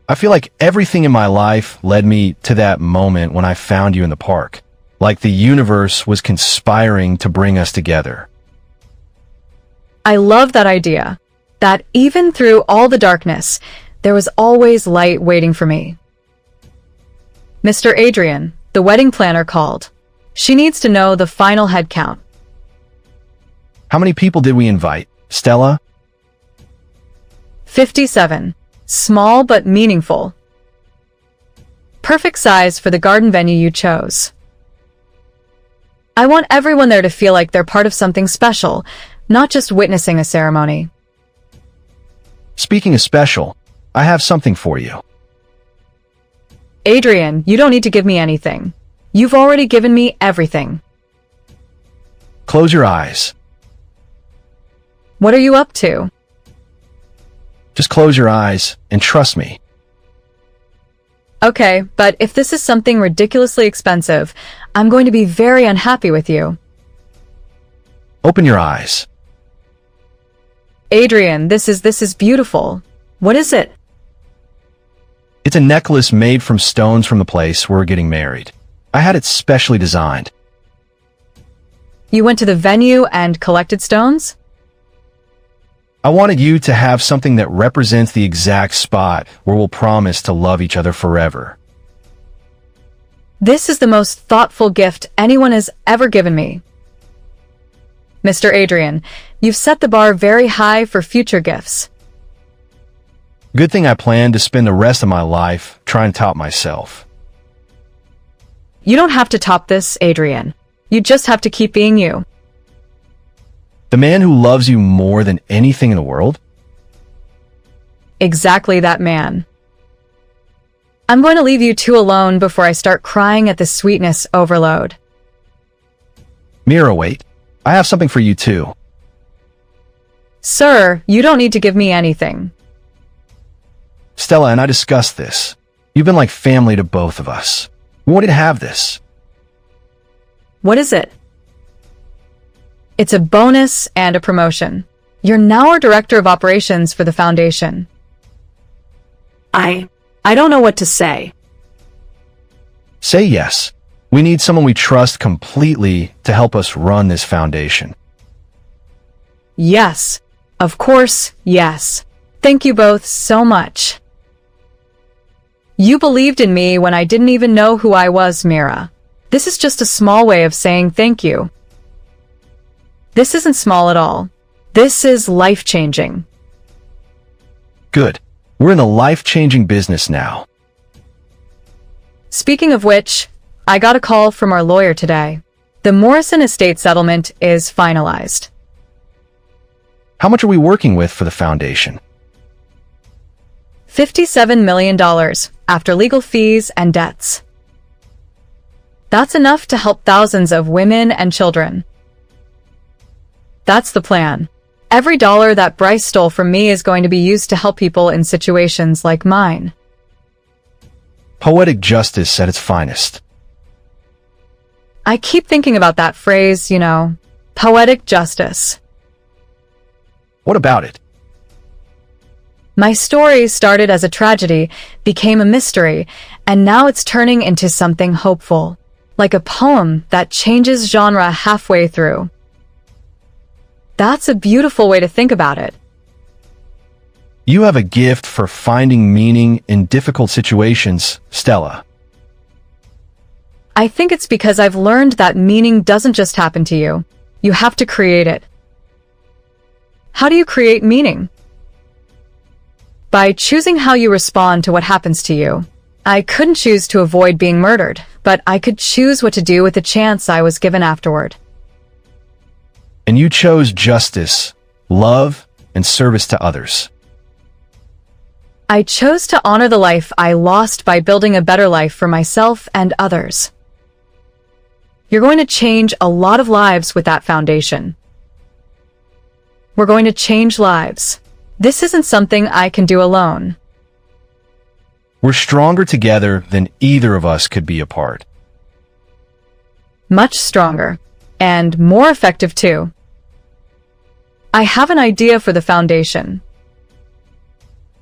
S1: I feel like everything in my life led me to that moment when I found you in the park. Like the universe was conspiring to bring us together.
S2: I love that idea. That even through all the darkness, there was always light waiting for me. Mr. Adrian, the wedding planner called. She needs to know the final head count.
S1: How many people did we invite, Stella?
S2: 57. Small but meaningful. Perfect size for the garden venue you chose. I want everyone there to feel like they're part of something special, not just witnessing a ceremony.
S1: Speaking of special, I have something for you.
S2: Adrian, you don't need to give me anything. You've already given me everything.
S1: Close your eyes.
S2: What are you up to?
S1: Just close your eyes and trust me.
S2: Okay, but if this is something ridiculously expensive, I'm going to be very unhappy with you.
S1: Open your eyes.
S2: Adrian, this is beautiful. What is it?
S1: It's a necklace made from stones from the place where we're getting married. I had it specially designed.
S2: You went to the venue and collected stones?
S1: I wanted you to have something that represents the exact spot where we'll promise to love each other forever.
S2: This is the most thoughtful gift anyone has ever given me. Mr. Adrian, you've set the bar very high for future gifts.
S1: Good thing I plan to spend the rest of my life trying to top myself.
S2: You don't have to top this, Adrian. You just have to keep being you.
S1: The man who loves you more than anything in the world?
S2: Exactly that man. I'm going to leave you two alone before I start crying at the sweetness overload.
S1: Mira, wait. I have something for you too.
S2: Sir, you don't need to give me anything.
S1: Stella and I discussed this. You've been like family to both of us. We wanted to have this.
S2: What is it? It's a bonus and a promotion. You're now our director of operations for the foundation.
S3: I don't know what to say.
S1: Say yes. We need someone we trust completely to help us run this foundation.
S2: Yes. Of course, yes. Thank you both so much. You believed in me when I didn't even know who I was, Mira. This is just a small way of saying thank you. This isn't small at all. This is life-changing.
S1: Good. We're in a life-changing business now.
S2: Speaking of which, I got a call from our lawyer today. The Morrison estate settlement is finalized.
S1: How much are we working with for the foundation?
S2: $57 million after legal fees and debts. That's enough to help thousands of women and children. That's the plan. Every dollar that Bryce stole from me is going to be used to help people in situations like mine.
S1: Poetic justice at its finest.
S2: I keep thinking about that phrase, poetic justice.
S1: What about it?
S2: My story started as a tragedy, became a mystery, and now it's turning into something hopeful, like a poem that changes genre halfway through. That's a beautiful way to think about it.
S1: You have a gift for finding meaning in difficult situations, Stella.
S2: I think it's because I've learned that meaning doesn't just happen to you. You have to create it. How do you create meaning? By choosing how you respond to what happens to you. I couldn't choose to avoid being murdered, but I could choose what to do with the chance I was given afterward.
S1: And you chose justice, love, and service to others.
S2: I chose to honor the life I lost by building a better life for myself and others. You're going to change a lot of lives with that foundation. We're going to change lives. This isn't something I can do alone.
S1: We're stronger together than either of us could be apart.
S2: Much stronger. And more effective too. I have an idea for the foundation.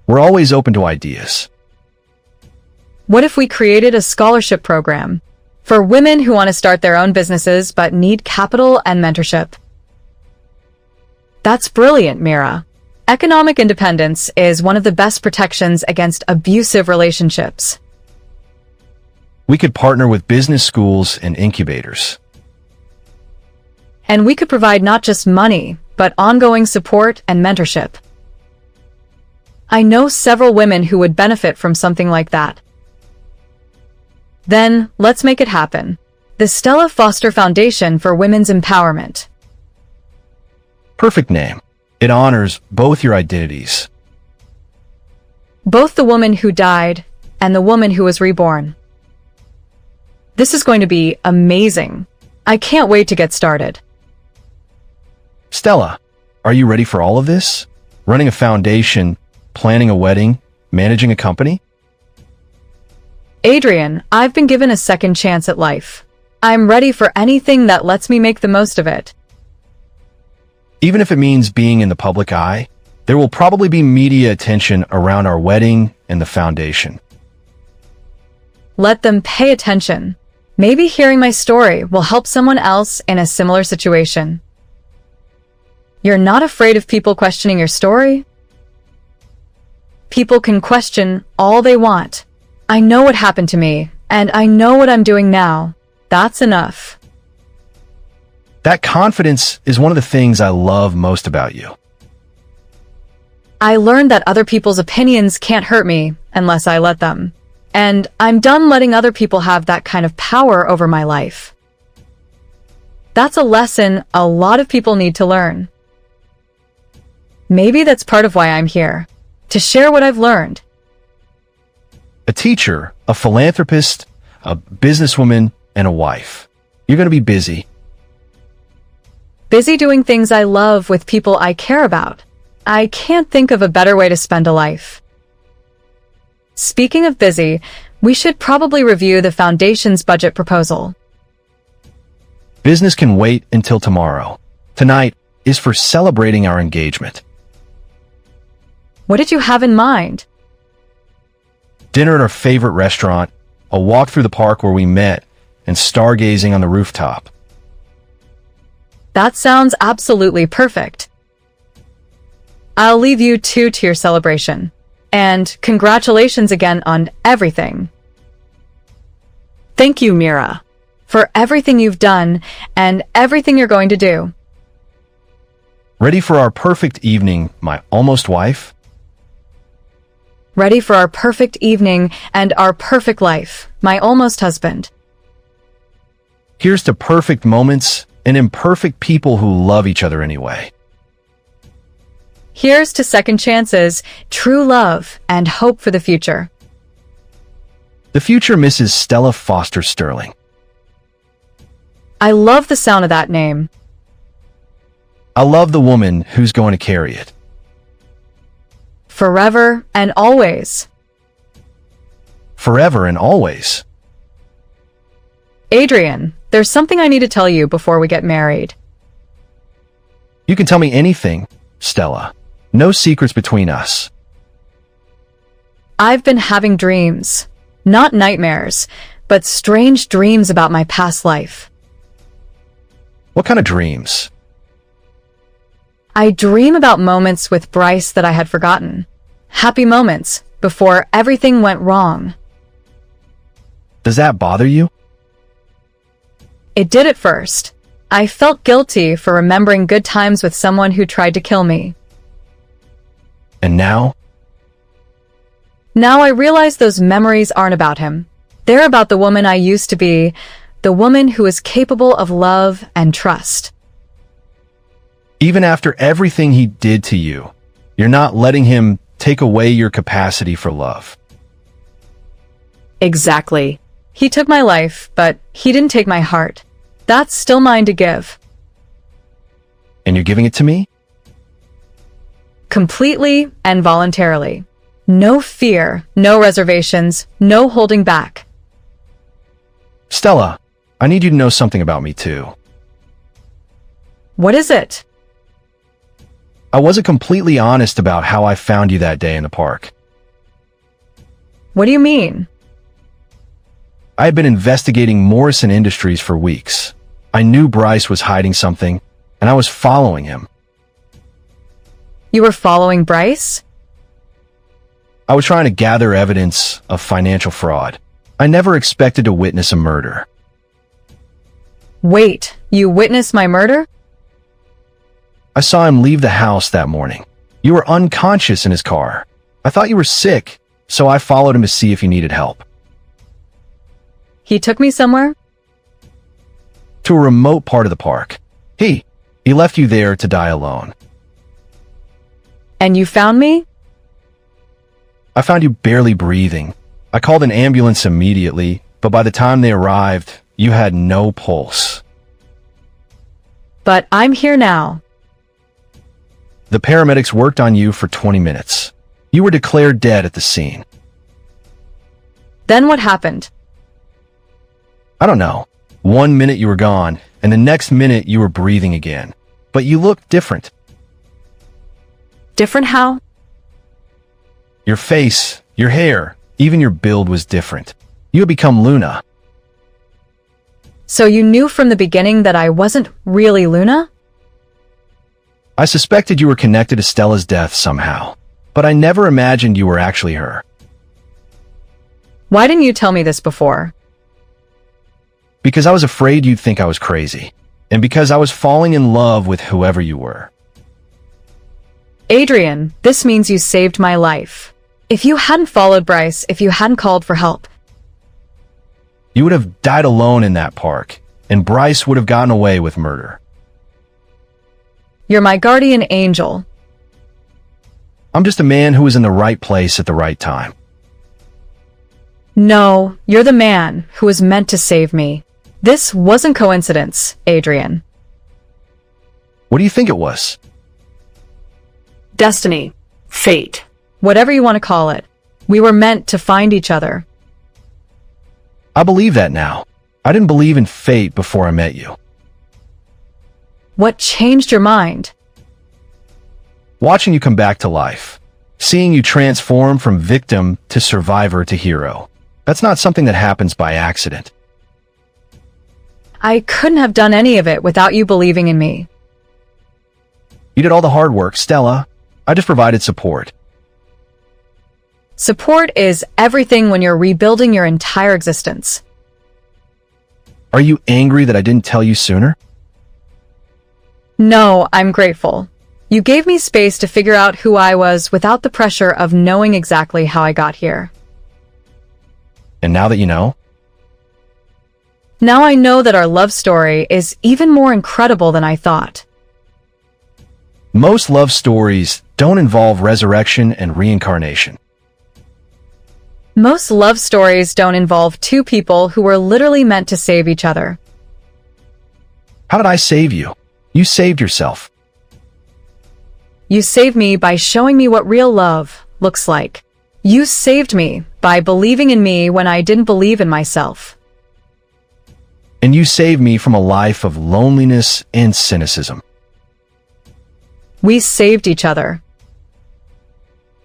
S1: We're always open to ideas.
S2: What if we created a scholarship program for women who want to start their own businesses but need capital and mentorship? That's brilliant, Mira. Economic independence is one of the best protections against abusive relationships.
S1: We could partner with business schools and incubators.
S2: And we could provide not just money, but ongoing support and mentorship. I know several women who would benefit from something like that. Then, let's make it happen. The Stella Foster Foundation for Women's Empowerment.
S1: Perfect name. It honors both your identities.
S2: Both the woman who died and the woman who was reborn. This is going to be amazing. I can't wait to get started.
S1: Stella, are you ready for all of this? Running a foundation, planning a wedding, managing a company?
S2: Adrian, I've been given a second chance at life. I'm ready for anything that lets me make the most of it.
S1: Even if it means being in the public eye, there will probably be media attention around our wedding and the foundation.
S2: Let them pay attention. Maybe hearing my story will help someone else in a similar situation. You're not afraid of people questioning your story? People can question all they want. I know what happened to me, and I know what I'm doing now. That's enough.
S1: That confidence is one of the things I love most about you.
S2: I learned that other people's opinions can't hurt me unless I let them. And I'm done letting other people have that kind of power over my life. That's a lesson a lot of people need to learn. Maybe that's part of why I'm here, to share what I've learned.
S1: A teacher, a philanthropist, a businesswoman, and a wife. You're going to be busy.
S2: Busy doing things I love with people I care about. I can't think of a better way to spend a life. Speaking of busy, we should probably review the foundation's budget proposal.
S1: Business can wait until tomorrow. Tonight is for celebrating our engagement.
S2: What did you have in mind?
S1: Dinner at our favorite restaurant, a walk through the park where we met, and stargazing on the rooftop.
S2: That sounds absolutely perfect. I'll leave you two to your celebration. And congratulations again on everything. Thank you, Mira, for everything you've done and everything you're going to do.
S1: Ready for our perfect evening, my almost wife?
S2: Ready for our perfect evening and our perfect life, my almost husband.
S1: Here's to perfect moments and imperfect people who love each other anyway.
S2: Here's to second chances, true love, and hope for the future.
S1: The future Mrs. Stella Foster Sterling.
S2: I love the sound of that name.
S1: I love the woman who's going to carry it.
S2: Forever and always.
S1: Forever and always.
S2: Adrian, there's something I need to tell you before we get married.
S1: You can tell me anything, Stella. No secrets between us.
S2: I've been having dreams. Not nightmares, but strange dreams about my past life.
S1: What kind of dreams?
S2: I dream about moments with Bryce that I had forgotten. Happy moments before everything went wrong.
S1: Does that bother you?
S2: It did at first. I felt guilty for remembering good times with someone who tried to kill me.
S1: And now?
S2: Now I realize those memories aren't about him. They're about the woman I used to be, the woman who is capable of love and trust.
S1: Even after everything he did to you, you're not letting him take away your capacity for love.
S2: Exactly. He took my life, but he didn't take my heart. That's still mine to give.
S1: And you're giving it to me?
S2: Completely and voluntarily. No fear, no reservations, no holding back.
S1: Stella, I need you to know something about me too.
S2: What is it?
S1: I wasn't completely honest about how I found you that day in the park.
S2: What do you mean?
S1: I had been investigating Morrison Industries for weeks. I knew Bryce was hiding something, and I was following him.
S2: You were following Bryce?
S1: I was trying to gather evidence of financial fraud. I never expected to witness a murder.
S2: Wait, you witnessed my murder?
S1: I saw him leave the house that morning. You were unconscious in his car. I thought you were sick, so I followed him to see if you needed help.
S2: He took me somewhere?
S1: To a remote part of the park. He left you there to die alone.
S2: And you found me?
S1: I found you barely breathing. I called an ambulance immediately, but by the time they arrived, you had no pulse.
S2: But I'm here now.
S1: The paramedics worked on you for 20 minutes. You were declared dead at the scene.
S2: Then what happened?
S1: I don't know. 1 minute you were gone, and the next minute you were breathing again. But you looked different.
S2: Different how?
S1: Your face, your hair, even your build was different. You had become Luna.
S2: So you knew from the beginning that I wasn't really Luna?
S1: I suspected you were connected to Stella's death somehow, but I never imagined you were actually her.
S2: Why didn't you tell me this before?
S1: Because I was afraid you'd think I was crazy, and because I was falling in love with whoever you were.
S2: Adrian, this means you saved my life. If you hadn't followed Bryce, if you hadn't called for help,
S1: You would have died alone in that park, and Bryce would have gotten away with murder.
S2: you're my guardian angel.
S1: I'm just a man who was in the right place at the right time.
S2: No, you're the man who was meant to save me. This wasn't coincidence, Adrian.
S1: What do you think it was?
S3: Destiny. Fate.
S2: Whatever you want to call it. We were meant to find each other.
S1: I believe that now. I didn't believe in fate before I met you.
S2: What changed your mind?
S1: Watching you come back to life. Seeing you transform from victim to survivor to hero. That's not something that happens by accident.
S2: I couldn't have done any of it without you believing in me.
S1: You did all the hard work, Stella. I just provided support.
S2: Support is everything when you're rebuilding your entire existence.
S1: Are you angry that I didn't tell you sooner?
S2: No, I'm grateful. You gave me space to figure out who I was without the pressure of knowing exactly how I got here.
S1: And now that you know,
S2: Now I know that our love story is even more incredible than I thought.
S1: most love stories don't involve resurrection and reincarnation.
S2: Most love stories don't involve two people who were literally meant to save each other.
S1: How did I save you? You saved yourself.
S2: You saved me by showing me what real love looks like. You saved me by believing in me when I didn't believe in myself.
S1: And you saved me from a life of loneliness and cynicism.
S2: We saved each other.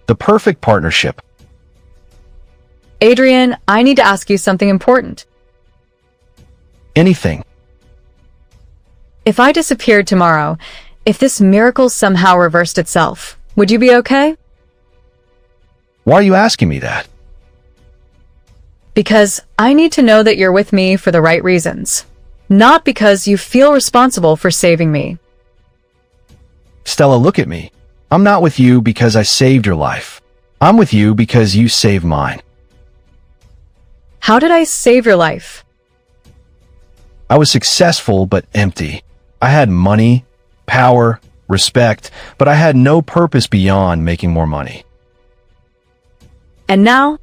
S1: The perfect partnership.
S2: Adrian, I need to ask you something important.
S1: Anything.
S2: If I disappeared tomorrow, if this miracle somehow reversed itself, would you be okay?
S1: Why are you asking me that?
S2: Because I need to know that you're with me for the right reasons. Not because you feel responsible for saving me.
S1: Stella, look at me. I'm not with you because I saved your life. I'm with you because you saved mine.
S2: How did I save your life?
S1: I was successful but empty. I had money, power, respect, but I had no purpose beyond making more money.
S2: And now?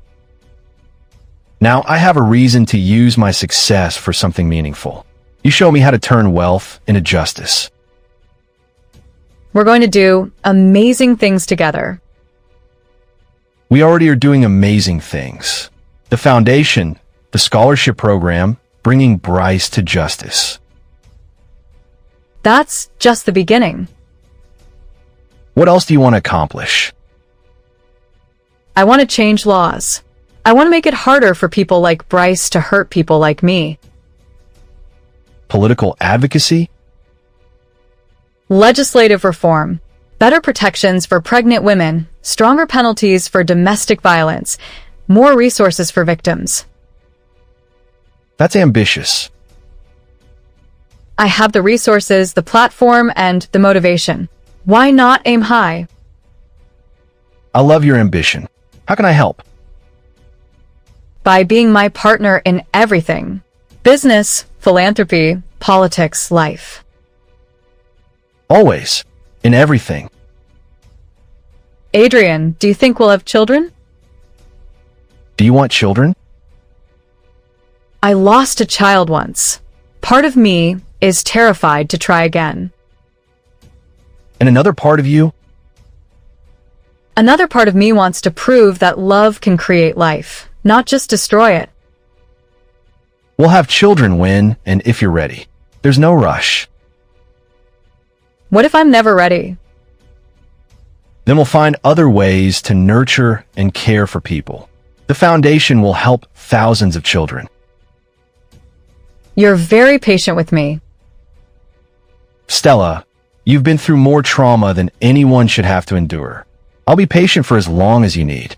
S1: Now I have a reason to use my success for something meaningful. You show me how to turn wealth into justice.
S2: We're going to do amazing things together.
S1: We already are doing amazing things. The foundation, the scholarship program, bringing Bryce to justice.
S2: That's just the beginning.
S1: What else do you want to accomplish?
S2: I want to change laws. I want to make it harder for people like Bryce to hurt people like me.
S1: Political advocacy?
S2: Legislative reform. Better protections for pregnant women. Stronger penalties for domestic violence. More resources for victims.
S1: That's ambitious.
S2: I have the resources, the platform, and the motivation. Why not aim high?
S1: I love your ambition. How can I help?
S2: By being my partner in everything. Business, philanthropy, politics, life.
S1: Always. In everything.
S2: Adrian, do you think we'll have children?
S1: Do you want children?
S2: I lost a child once. Part of me is terrified to try again.
S1: And another part of you?
S2: Another part of me wants to prove that love can create life, not just destroy it.
S1: We'll have children when and if you're ready. There's no rush.
S2: What if I'm never ready?
S1: Then we'll find other ways to nurture and care for people. The foundation will help thousands of children.
S2: You're very patient with me.
S1: Stella, you've been through more trauma than anyone should have to endure. I'll be patient for as long as you need.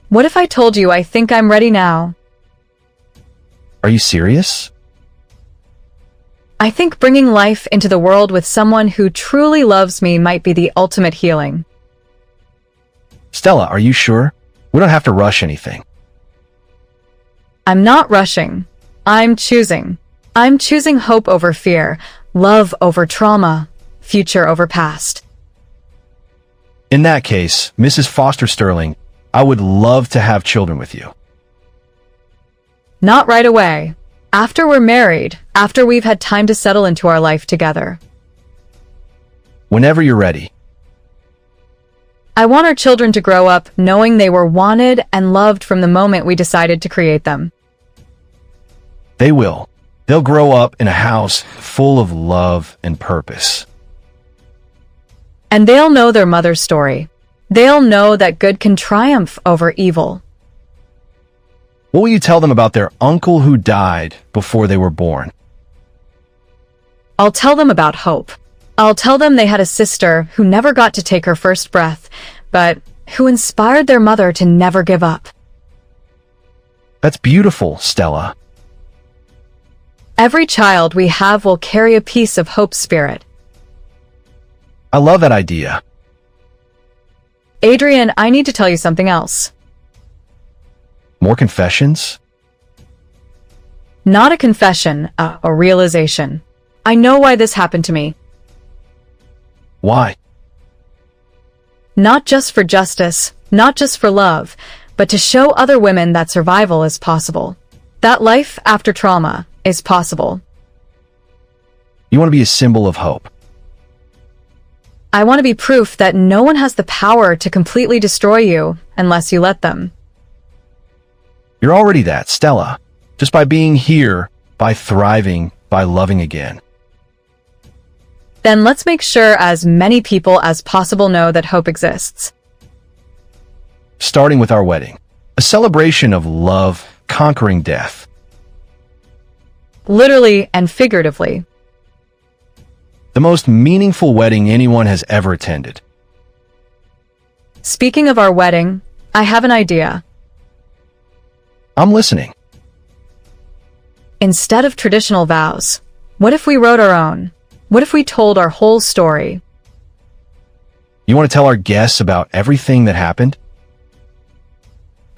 S2: What if I told you I think I'm ready now?
S1: Are you serious?
S2: I think bringing life into the world with someone who truly loves me might be the ultimate healing.
S1: Stella, are you sure? We don't have to rush anything.
S2: I'm not rushing. I'm choosing. I'm choosing hope over fear, love over trauma, future over past.
S1: In that case, Mrs. Foster Sterling, I would love to have children with you.
S2: Not right away. After we're married, after we've had time to settle into our life together.
S1: Whenever you're ready.
S2: I want our children to grow up knowing they were wanted and loved from the moment we decided to create them.
S1: They will. They'll grow up in a house full of love and purpose.
S2: And they'll know their mother's story. They'll know that good can triumph over evil.
S1: What will you tell them about their uncle who died before they were born?
S2: I'll tell them about hope. I'll tell them they had a sister who never got to take her first breath, but who inspired their mother to never give up.
S1: That's beautiful, Stella.
S2: Every child we have will carry a piece of hope's spirit.
S1: I love that idea.
S2: Adrian, I need to tell you something else.
S1: More confessions?
S2: Not a confession, a realization. I know why this happened to me.
S1: Why?
S2: Not just for justice, not just for love, but to show other women that survival is possible. That life after trauma is possible.
S1: You want to be a symbol of hope.
S2: I want to be proof that no one has the power to completely destroy you unless you let them.
S1: You're already that, Stella. Just by being here, by thriving, by loving again.
S2: Then let's make sure as many people as possible know that hope exists.
S1: Starting with our wedding. A celebration of love conquering death.
S2: Literally and figuratively.
S1: The most meaningful wedding anyone has ever attended.
S2: Speaking of our wedding, I have an idea.
S1: I'm listening.
S2: Instead of traditional vows, what if we wrote our own? What if we told our whole story?
S1: You want to tell our guests about everything that happened?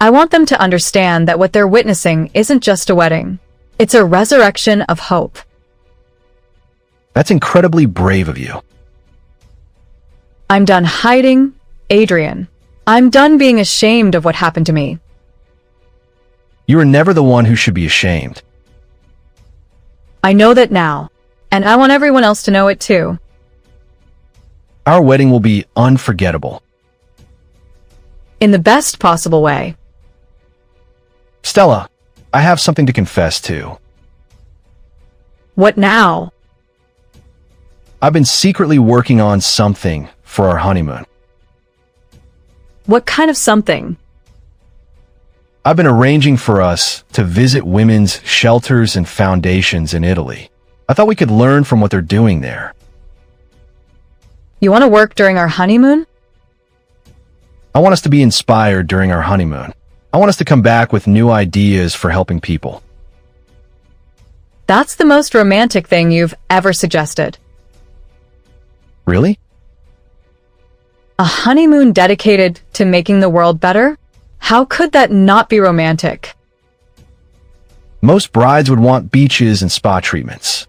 S2: I want them to understand that what they're witnessing isn't just a wedding. It's a resurrection of hope.
S1: That's incredibly brave of you.
S2: I'm done hiding, Adrian. I'm done being ashamed of what happened to me.
S1: You are never the one who should be ashamed.
S2: I know that now, and I want everyone else to know it too.
S1: Our wedding will be unforgettable.
S2: In the best possible way.
S1: Stella, I have something to confess to.
S2: What now?
S1: I've been secretly working on something for our honeymoon.
S2: What kind of something?
S1: I've been arranging for us to visit women's shelters and foundations in Italy. I thought we could learn from what they're doing there.
S2: You want to work during our honeymoon?
S1: I want us to be inspired during our honeymoon. I want us to come back with new ideas for helping people.
S2: That's the most romantic thing you've ever suggested.
S1: Really?
S2: A honeymoon dedicated to making the world better? How could that not be romantic?
S1: Most brides would want beaches and spa treatments.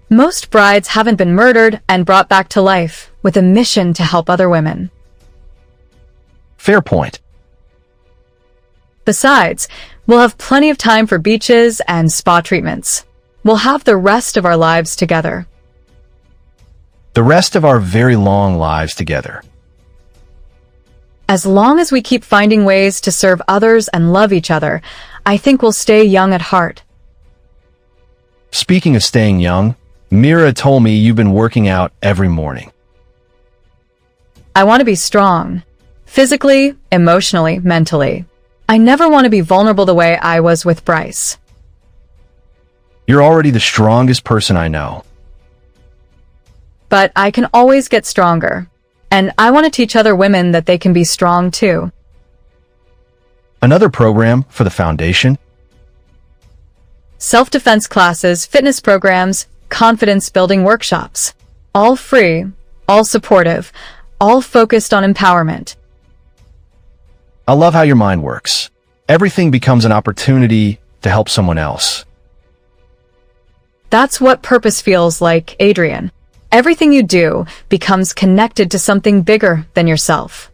S2: Most brides haven't been murdered and brought back to life with a mission to help other women.
S1: Fair point.
S2: Besides, we'll have plenty of time for beaches and spa treatments. We'll have the rest of our lives together.
S1: The rest of our very long lives together.
S2: As long as we keep finding ways to serve others and love each other, I think we'll stay young at heart.
S1: Speaking of staying young, Mira told me you've been working out every morning.
S2: I want to be strong. Physically, emotionally, mentally. I never want to be vulnerable the way I was with Bryce.
S1: You're already the strongest person I know.
S2: But I can always get stronger. And I want to teach other women that they can be strong too.
S1: Another program for the foundation?
S2: Self-defense classes, fitness programs, confidence-building workshops. All free, all supportive, all focused on empowerment.
S1: I love how your mind works. Everything becomes an opportunity to help someone else.
S2: That's what purpose feels like, Adrian. Everything you do becomes connected to something bigger than yourself.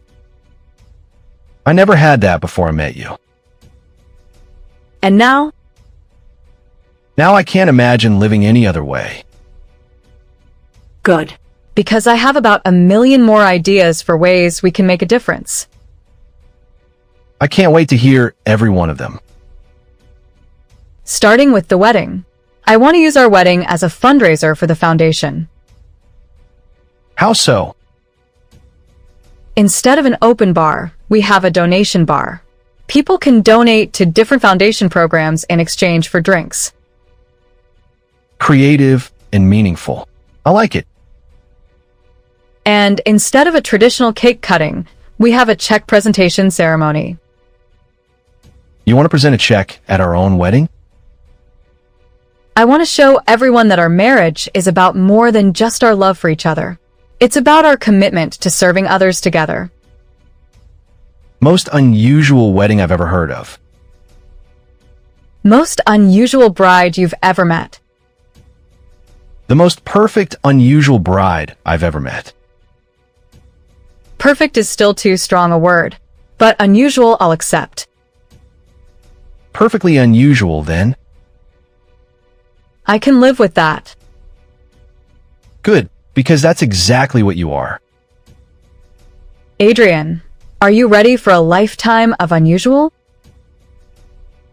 S1: I never had that before I met you.
S2: And now?
S1: Now I can't imagine living any other way.
S3: Good.
S2: Because I have about 1,000,000 more ideas for ways we can make a difference.
S1: I can't wait to hear every one of them.
S2: Starting with the wedding. I want to use our wedding as a fundraiser for the foundation.
S1: How so?
S2: Instead of an open bar, we have a donation bar. People can donate to different foundation programs in exchange for drinks.
S1: Creative and meaningful. I like it.
S2: And instead of a traditional cake cutting, we have a check presentation ceremony.
S1: You want to present a check at our own wedding?
S2: I want to show everyone that our marriage is about more than just our love for each other. It's about our commitment to serving others together.
S1: Most unusual wedding I've ever heard of.
S2: Most unusual bride you've ever met.
S1: The most perfect unusual bride I've ever met.
S2: Perfect is still too strong a word, but unusual I'll accept.
S1: Perfectly unusual, then.
S2: I can live with that.
S1: Good, because that's exactly what you are.
S2: Adrian, are you ready for a lifetime of unusual?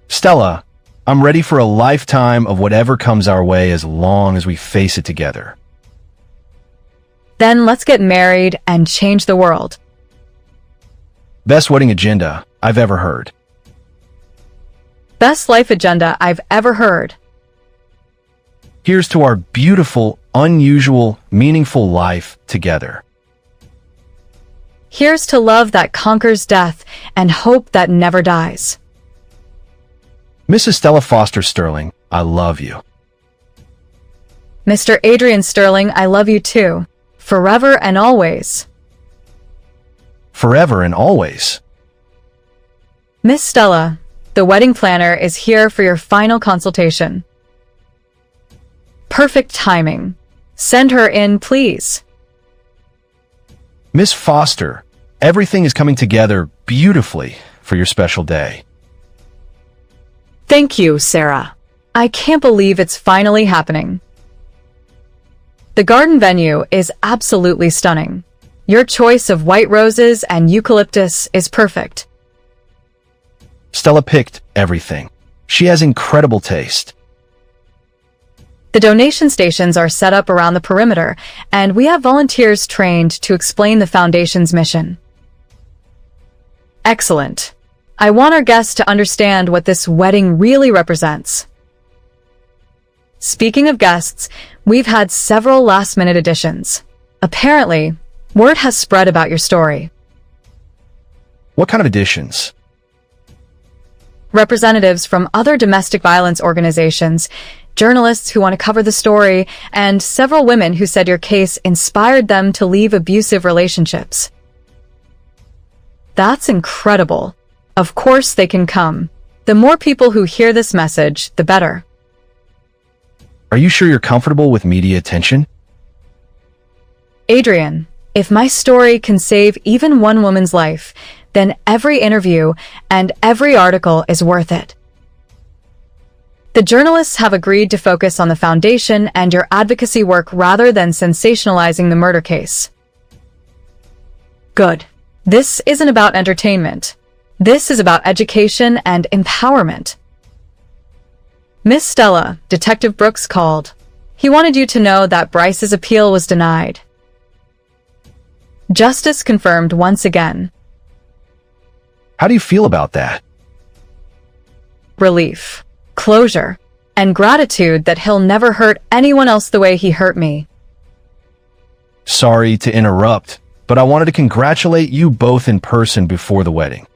S1: Stella, I'm ready for a lifetime of whatever comes our way as long as we face it together.
S2: Then let's get married and change the world.
S1: Best wedding agenda I've ever heard.
S2: Best life agenda I've ever heard.
S1: Here's to our beautiful, unusual, meaningful life together.
S2: Here's to love that conquers death and hope that never dies.
S1: Mrs. Stella Foster Sterling, I love you.
S2: Mr. Adrian Sterling, I love you too. Forever and always.
S1: Forever and always.
S2: Miss Stella, the wedding planner is here for your final consultation. Perfect timing. Send her in, please.
S1: Miss Foster, everything is coming together beautifully for your special day.
S3: Thank you, Sarah.
S2: I can't believe it's finally happening. The garden venue is absolutely stunning. Your choice of white roses and eucalyptus is perfect.
S1: Stella picked everything. She has incredible taste.
S2: The donation stations are set up around the perimeter, and we have volunteers trained to explain the Foundation's mission. Excellent. I want our guests to understand what this wedding really represents. Speaking of guests, we've had several last-minute additions. Apparently, word has spread about your story.
S1: What kind of additions?
S2: Representatives from other domestic violence organizations, journalists who want to cover the story, and several women who said your case inspired them to leave abusive relationships. That's incredible. Of course they can come. The more people who hear this message, the better.
S1: Are you sure you're comfortable with media attention?
S2: Adrian, if my story can save even one woman's life, then every interview and every article is worth it. The journalists have agreed to focus on the Foundation and your advocacy work rather than sensationalizing the murder case. Good. This isn't about entertainment. This is about education and empowerment. Miss Stella, Detective Brooks called. He wanted you to know that Bryce's appeal was denied. Justice confirmed once again.
S1: How do you feel about that?
S2: Relief, closure, and gratitude that he'll never hurt anyone else the way he hurt me.
S1: Sorry to interrupt, but I wanted to congratulate you both in person before the wedding.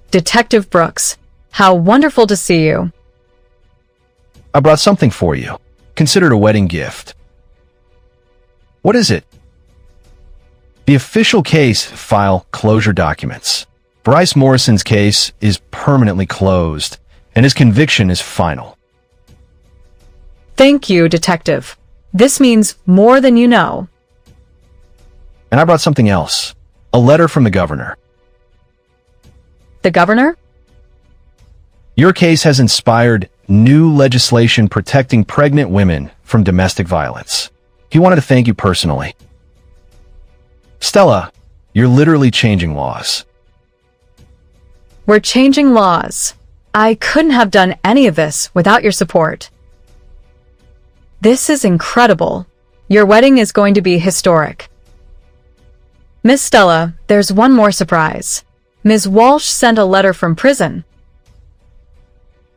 S2: Detective Brooks, how wonderful to see you.
S1: I brought something for you. Consider it a wedding gift. What is it? The official case file closure documents. Bryce Morrison's case is permanently closed, and his conviction is final.
S2: Thank you, Detective. This means more than you know.
S1: And I brought something else. A letter from the governor.
S2: The governor?
S1: Your case has inspired new legislation protecting pregnant women from domestic violence. He wanted to thank you personally. Stella, you're literally changing laws.
S2: We're changing laws. I couldn't have done any of this without your support. This is incredible. Your wedding is going to be historic. Miss Stella, there's one more surprise. Ms. Walsh sent a letter from prison.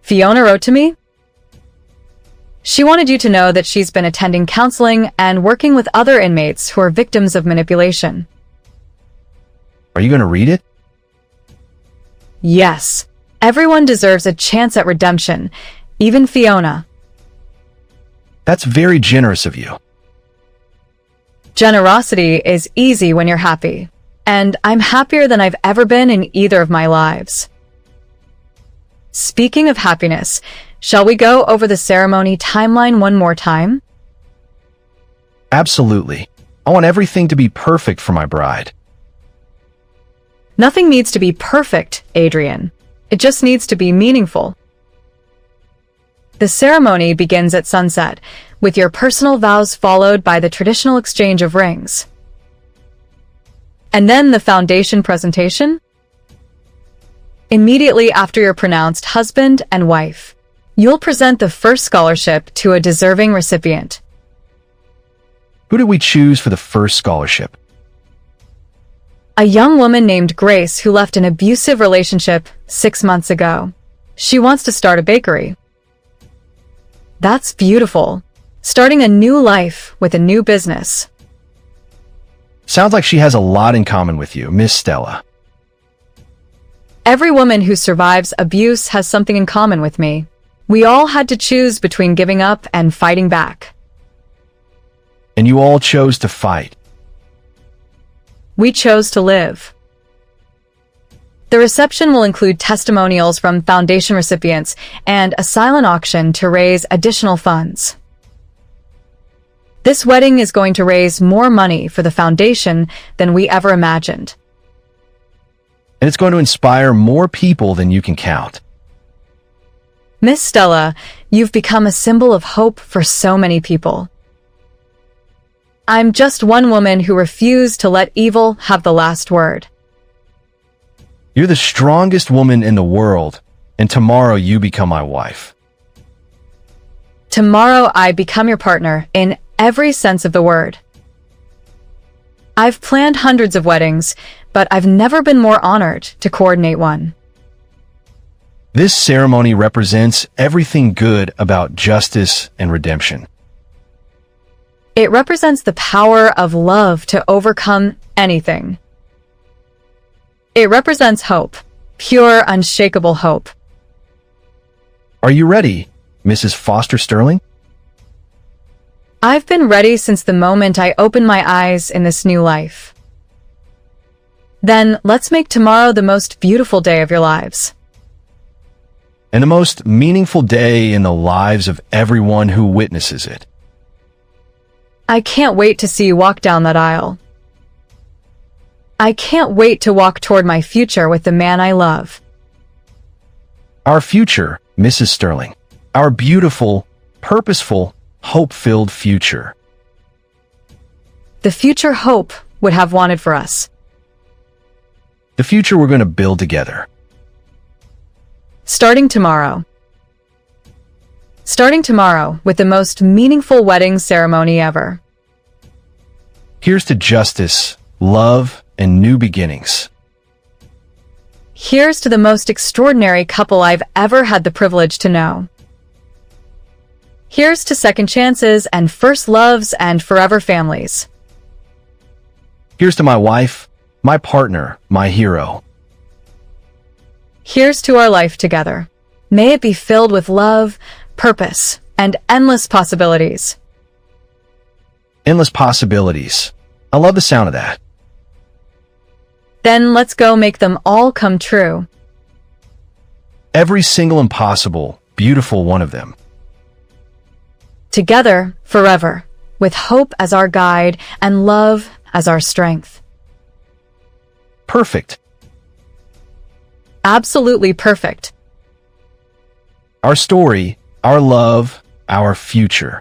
S2: Fiona wrote to me. She wanted you to know that she's been attending counseling and working with other inmates who are victims of manipulation.
S1: Are you going to read it?
S2: Yes. Everyone deserves a chance at redemption, even Fiona.
S1: That's very generous of you.
S2: Generosity is easy when you're happy, and I'm happier than I've ever been in either of my lives. Speaking of happiness, shall we go over the ceremony timeline one more time?
S1: Absolutely. I want everything to be perfect for my bride.
S2: Nothing needs to be perfect, Adrian. It just needs to be meaningful. The ceremony begins at sunset, with your personal vows followed by the traditional exchange of rings. And then the foundation presentation? Immediately after you're pronounced husband and wife, you'll present the first scholarship to a deserving recipient.
S1: Who did we choose for the first scholarship?
S2: A young woman named Grace who left an abusive relationship 6 months ago. She wants to start a bakery. That's beautiful. Starting a new life with a new business.
S1: Sounds like she has a lot in common with you, Miss Stella.
S2: Every woman who survives abuse has something in common with me. We all had to choose between giving up and fighting back.
S1: And you all chose to fight.
S2: We chose to live. The reception will include testimonials from foundation recipients and a silent auction to raise additional funds. This wedding is going to raise more money for the foundation than we ever imagined.
S1: And it's going to inspire more people than you can count.
S2: Miss Stella, you've become a symbol of hope for so many people. I'm just one woman who refused to let evil have the last word.
S1: You're the strongest woman in the world, and tomorrow you become my wife.
S2: Tomorrow I become your partner in every sense of the word. I've planned hundreds of weddings, but I've never been more honored to coordinate one.
S1: This ceremony represents everything good about justice and redemption.
S2: It represents the power of love to overcome anything. It represents hope, pure, unshakable hope.
S1: Are you ready, Mrs. Foster Sterling?
S2: I've been ready since the moment I opened my eyes in this new life. Then let's make tomorrow the most beautiful day of your lives.
S1: And the most meaningful day in the lives of everyone who witnesses it.
S2: I can't wait to see you walk down that aisle. I can't wait to walk toward my future with the man I love.
S1: Our future, Mrs. Sterling. Our beautiful, purposeful, hope-filled future.
S2: The future hope would have wanted for us.
S1: The future we're going to build together.
S2: Starting tomorrow. Starting tomorrow with the most meaningful wedding ceremony ever.
S1: Here's to justice, love, and new beginnings.
S2: Here's to the most extraordinary couple I've ever had the privilege to know. Here's to second chances and first loves and forever families.
S1: Here's to my wife, my partner, my hero.
S2: Here's to our life together. May it be filled with love, purpose, and endless possibilities.
S1: Endless possibilities. I love the sound of that.
S2: Then let's go make them all come true.
S1: Every single impossible, beautiful one of them.
S2: Together, forever, with hope as our guide and love as our strength.
S1: Perfect.
S2: Absolutely perfect.
S1: Our story, our love, our future.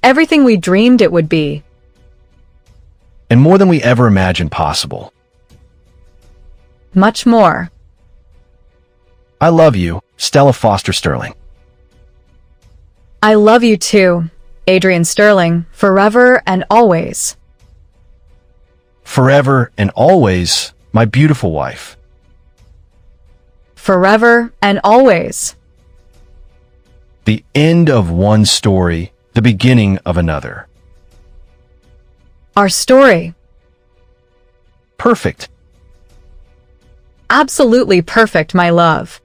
S2: Everything we dreamed it would be.
S1: And more than we ever imagined possible.
S2: Much more.
S1: I love you, Stella Foster Sterling.
S2: I love you too, Adrian Sterling, forever and always.
S1: Forever and always, my beautiful wife.
S2: Forever and always.
S1: The end of one story, the beginning of another.
S2: Our story.
S1: Perfect.
S2: Absolutely perfect, my love.